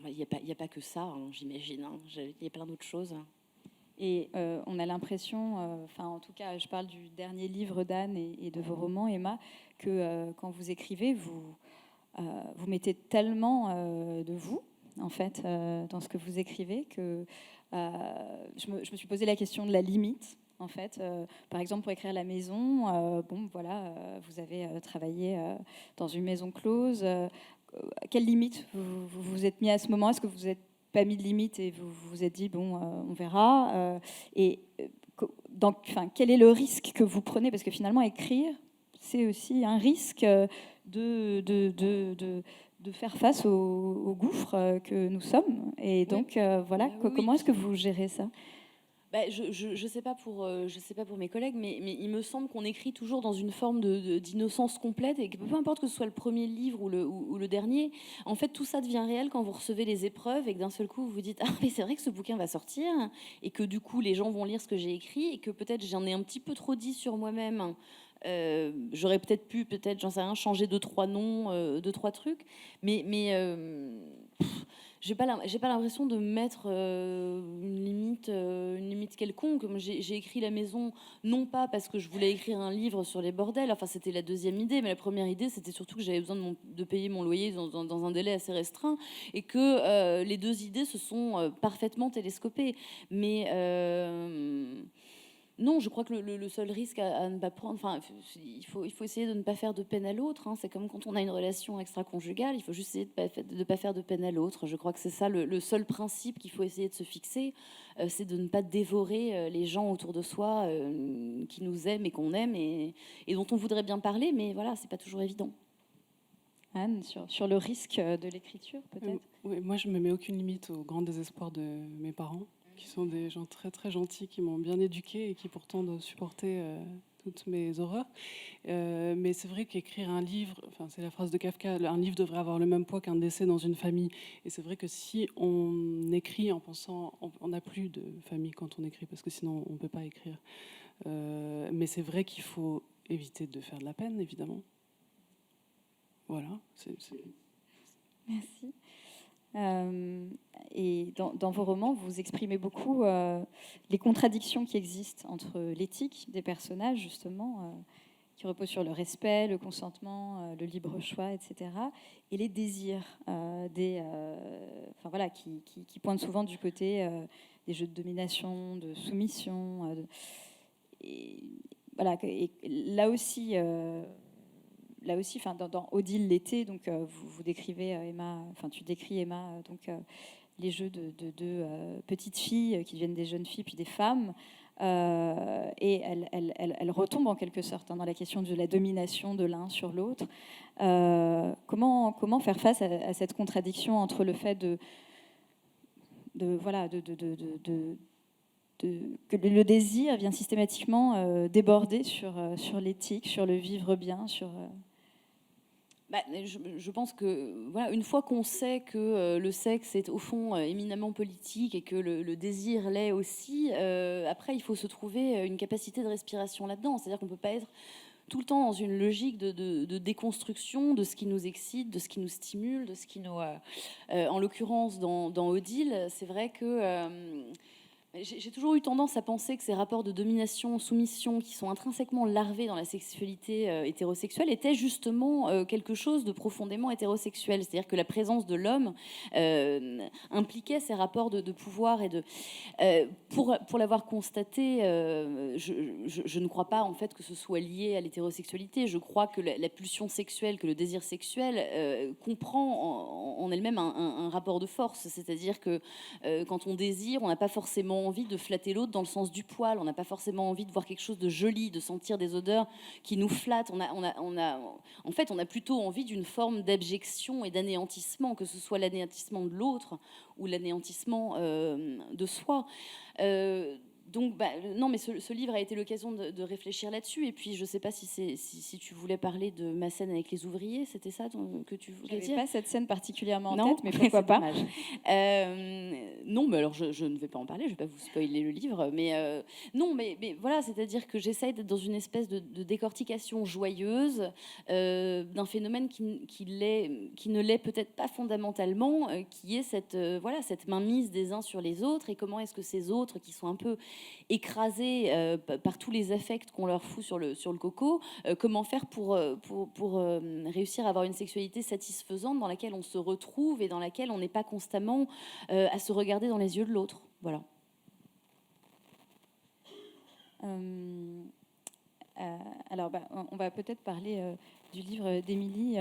il n'y a pas que ça, hein, j'imagine. Hein, il y a plein d'autres choses. Et on a l'impression, enfin en tout cas, je parle du dernier livre d'Anne et de vos romans, Emma, que quand vous écrivez, vous mettez tellement de vous, en fait, dans ce que vous écrivez, que je me suis posé la question de la limite, en fait. Par exemple, pour écrire La Maison, vous avez travaillé dans une maison close. Quelle limite vous vous êtes mis à ce moment? Est-ce que vous n'êtes pas mis de limite et vous vous êtes dit, bon, on verra quel est le risque que vous prenez? Parce que finalement, écrire, c'est aussi un risque de faire face au gouffre que nous sommes. Et donc, comment est-ce que vous gérez ça? Je sais pas pour mes collègues, mais il me semble qu'on écrit toujours dans une forme d'innocence complète, et que peu importe que ce soit le premier livre ou le dernier, en fait, tout ça devient réel quand vous recevez les épreuves et que d'un seul coup, vous vous dites, ah, mais c'est vrai que ce bouquin va sortir, et que du coup, les gens vont lire ce que j'ai écrit, et que peut-être j'en ai un petit peu trop dit sur moi-même. J'aurais peut-être, j'en sais rien, changer 2-3 noms, 2-3 trucs, mais j'ai pas l'impression de mettre une limite quelconque. J'ai écrit La Maison, non pas parce que je voulais écrire un livre sur les bordels, enfin c'était la deuxième idée, mais la première idée c'était surtout que j'avais besoin de payer mon loyer dans un délai assez restreint, et que les deux idées se sont parfaitement télescopées. Mais non, je crois que le seul risque à ne pas prendre, enfin, il faut essayer de ne pas faire de peine à l'autre. Hein. C'est comme quand on a une relation extra-conjugale, il faut juste essayer de ne pas faire de peine à l'autre. Je crois que c'est ça le seul principe qu'il faut essayer de se fixer, c'est de ne pas dévorer les gens autour de soi qui nous aiment et qu'on aime et dont on voudrait bien parler, mais voilà, c'est pas toujours évident. Anne, sur le risque de l'écriture, peut-être? Oui, moi, je ne me mets aucune limite au grand désespoir de mes parents, qui sont des gens très très gentils, qui m'ont bien éduquée et qui pourtant doivent supporter toutes mes horreurs. Mais c'est vrai qu'écrire un livre, enfin, c'est la phrase de Kafka, un livre devrait avoir le même poids qu'un décès dans une famille. Et c'est vrai que si on écrit en pensant, on n'a plus de famille quand on écrit, parce que sinon on ne peut pas écrire. Mais c'est vrai qu'il faut éviter de faire de la peine, évidemment. Voilà. Merci. Et dans vos romans, vous exprimez beaucoup les contradictions qui existent entre l'éthique des personnages, justement, qui repose sur le respect, le consentement, le libre choix, etc., et les désirs qui pointent souvent du côté des jeux de domination, de soumission. Et là aussi, dans Odile l'été, donc vous décrivez Emma, tu décris Emma, les jeux de petites filles qui deviennent des jeunes filles puis des femmes, et elle retombe en quelque sorte dans la question de la domination de l'un sur l'autre. Comment faire face à cette contradiction entre le fait que le désir vient systématiquement déborder sur l'éthique, sur le vivre bien, je pense que une fois qu'on sait que le sexe est au fond éminemment politique et que le désir l'est aussi, après il faut se trouver une capacité de respiration là-dedans. C'est-à-dire qu'on ne peut pas être tout le temps dans une logique de déconstruction de ce qui nous excite, de ce qui nous stimule, de ce qui nous... en l'occurrence, dans Odile, c'est vrai que... j'ai toujours eu tendance à penser que ces rapports de domination, soumission, qui sont intrinsèquement larvés dans la sexualité hétérosexuelle, étaient justement quelque chose de profondément hétérosexuel. C'est-à-dire que la présence de l'homme impliquait ces rapports de pouvoir et de... pour l'avoir constaté, je ne crois pas en fait que ce soit lié à l'hétérosexualité. Je crois que la pulsion sexuelle, que le désir sexuel comprend en elle-même un rapport de force. C'est-à-dire que quand on désire, on n'a pas forcément envie de flatter l'autre dans le sens du poil, on n'a pas forcément envie de voir quelque chose de joli, de sentir des odeurs qui nous flattent. En fait, on a plutôt envie d'une forme d'abjection et d'anéantissement, que ce soit l'anéantissement de l'autre ou l'anéantissement de soi. Donc, non, mais ce livre a été l'occasion de réfléchir là-dessus. Et puis, je ne sais pas si tu voulais parler de ma scène avec les ouvriers, c'était ça que tu voulais dire ? Je n'avais pas cette scène particulièrement en tête, mais pourquoi pas ? Non, mais alors je ne vais pas en parler, je ne vais pas vous spoiler le livre. Mais non, mais voilà, c'est-à-dire que j'essaye d'être dans une espèce de décortication joyeuse d'un phénomène qui ne l'est peut-être pas fondamentalement, qui est cette mainmise des uns sur les autres, et comment est-ce que ces autres qui sont un peu écrasés par tous les affects qu'on leur fout sur le coco, comment faire pour réussir à avoir une sexualité satisfaisante dans laquelle on se retrouve et dans laquelle on n'est pas constamment à se regarder dans les yeux de l'autre. Voilà. Alors, on va peut-être parler du livre d'Émilie.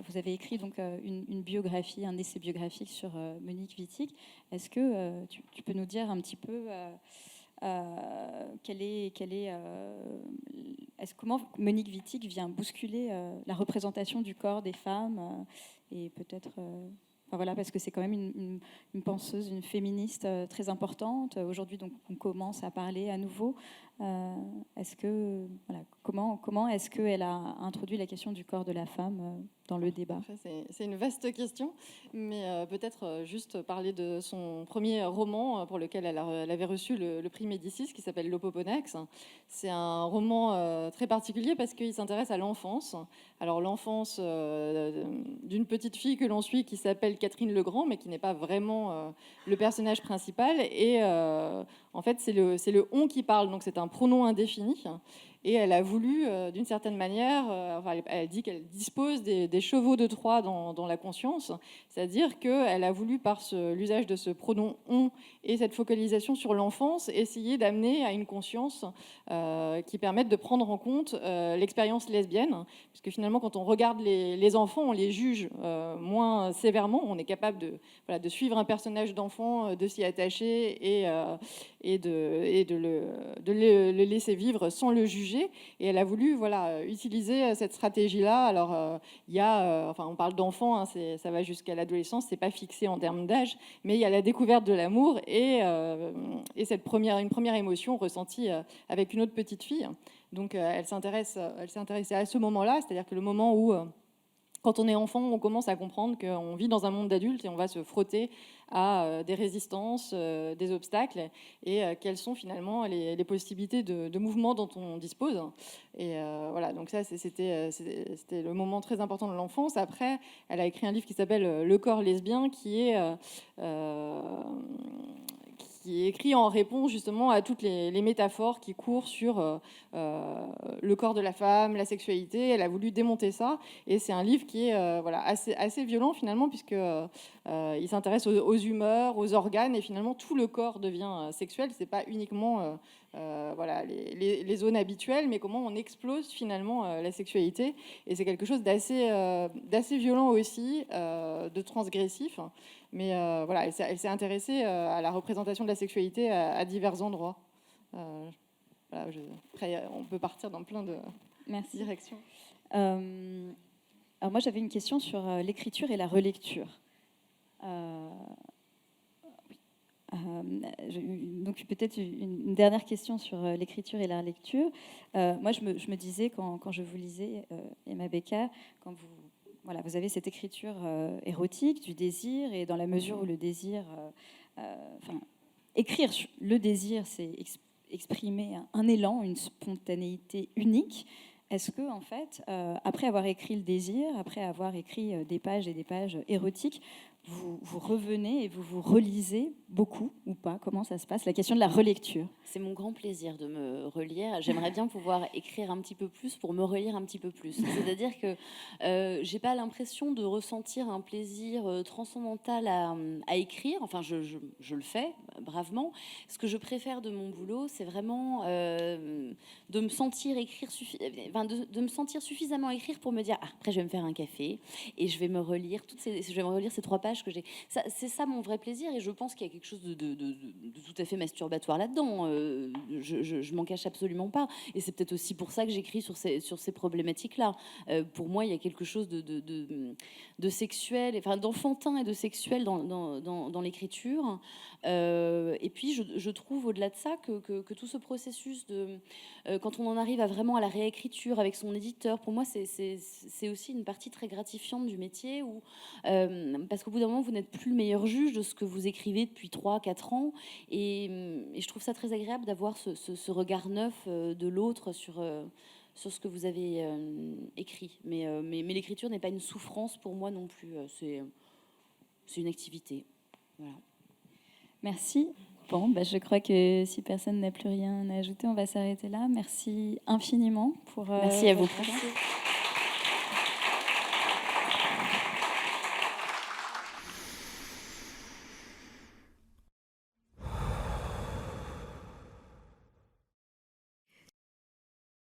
Vous avez écrit donc une biographie, un essai biographique sur Monique Wittig. Est-ce que tu peux nous dire un petit peu comment Monique Wittig vient bousculer la représentation du corps des femmes et peut-être... parce que c'est quand même une penseuse, une féministe très importante. Aujourd'hui, donc, on commence à parler à nouveau. Comment est-ce qu'elle a introduit la question du corps de la femme dans le débat ? C'est une vaste question, mais peut-être juste parler de son premier roman pour lequel elle avait reçu le prix Médicis, qui s'appelle L'Opoponex. C'est un roman très particulier parce qu'il s'intéresse à l'enfance. Alors l'enfance d'une petite fille que l'on suit qui s'appelle Catherine Legrand, mais qui n'est pas vraiment le personnage principal. Et en fait, c'est le on qui parle, donc c'est un pronom indéfini. Et elle a voulu, d'une certaine manière, elle dit qu'elle dispose des chevaux de Troie dans la conscience, c'est-à-dire qu'elle a voulu, par l'usage de ce pronom « on » et cette focalisation sur l'enfance, essayer d'amener à une conscience qui permette de prendre en compte l'expérience lesbienne, puisque finalement, quand on regarde les enfants, on les juge moins sévèrement, on est capable de suivre un personnage d'enfant, de s'y attacher et de le laisser vivre sans le juger. Et elle a voulu utiliser cette stratégie-là. Alors, on parle d'enfants, ça va jusqu'à l'adolescence, c'est pas fixé en termes d'âge, mais il y a la découverte de l'amour et une première émotion ressentie avec une autre petite fille. Donc, elle s'intéressait à ce moment-là, c'est-à-dire que le moment où quand on est enfant, on commence à comprendre qu'on vit dans un monde d'adultes et on va se frotter à des résistances, des obstacles, et quelles sont finalement les possibilités de mouvement dont on dispose. Et voilà, donc ça, c'était le moment très important de l'enfance. Après, elle a écrit un livre qui s'appelle Le corps lesbien, qui est écrit en réponse justement à toutes les métaphores qui courent sur le corps de la femme, la sexualité. Elle a voulu démonter ça, et c'est un livre qui est voilà, assez violent finalement, puisque il s'intéresse aux humeurs, aux organes, et finalement tout le corps devient sexuel. C'est pas uniquement voilà, les zones habituelles, mais comment on explose finalement la sexualité. Et c'est quelque chose d'assez violent aussi, de transgressif. Mais voilà, elle s'est intéressée à la représentation de la sexualité à divers endroits. Voilà, après, on peut partir dans plein de directions. Alors moi, j'avais une question sur l'écriture et la relecture. Donc peut-être une dernière question sur l'écriture et la lecture. Moi, je me disais, quand je vous lisais, Emma Becca, quand vous avez cette écriture érotique du désir, et dans la mesure où le désir, écrire le désir, c'est exprimer un élan, une spontanéité unique. Est-ce que, en fait, après avoir écrit le désir, après avoir écrit des pages et des pages érotiques, vous revenez et vous relisez beaucoup ou pas? Comment ça se passe? La question de la relecture. C'est mon grand plaisir de me relire. J'aimerais bien pouvoir écrire un petit peu plus pour me relire un petit peu plus. C'est-à-dire que j'ai pas l'impression de ressentir un plaisir transcendantal à écrire. Enfin, je le fais bravement. Ce que je préfère de mon boulot, c'est vraiment de me sentir écrire, de me sentir suffisamment écrire pour me dire après je vais me faire un café et je vais me relire ces 3 pages que j'ai. C'est ça mon vrai plaisir, et je pense qu'il y a quelque chose de tout à fait masturbatoire là-dedans. Je m'en cache absolument pas, et c'est peut-être aussi pour ça que j'écris sur ces problématiques-là. Pour moi, il y a quelque chose de sexuel, enfin d'enfantin et de sexuel dans l'écriture. Et puis je trouve au-delà de ça que tout ce processus quand on en arrive vraiment à la réécriture avec son éditeur, pour moi c'est aussi une partie très gratifiante du métier, parce qu'au bout d'un moment vous n'êtes plus le meilleur juge de ce que vous écrivez depuis 3-4 ans, et je trouve ça très agréable d'avoir ce regard neuf de l'autre sur ce que vous avez écrit. Mais l'écriture n'est pas une souffrance pour moi non plus, c'est une activité. Voilà. Merci. Bon, je crois que si personne n'a plus rien à ajouter, on va s'arrêter là. Merci infiniment pour... Merci à vous. Merci.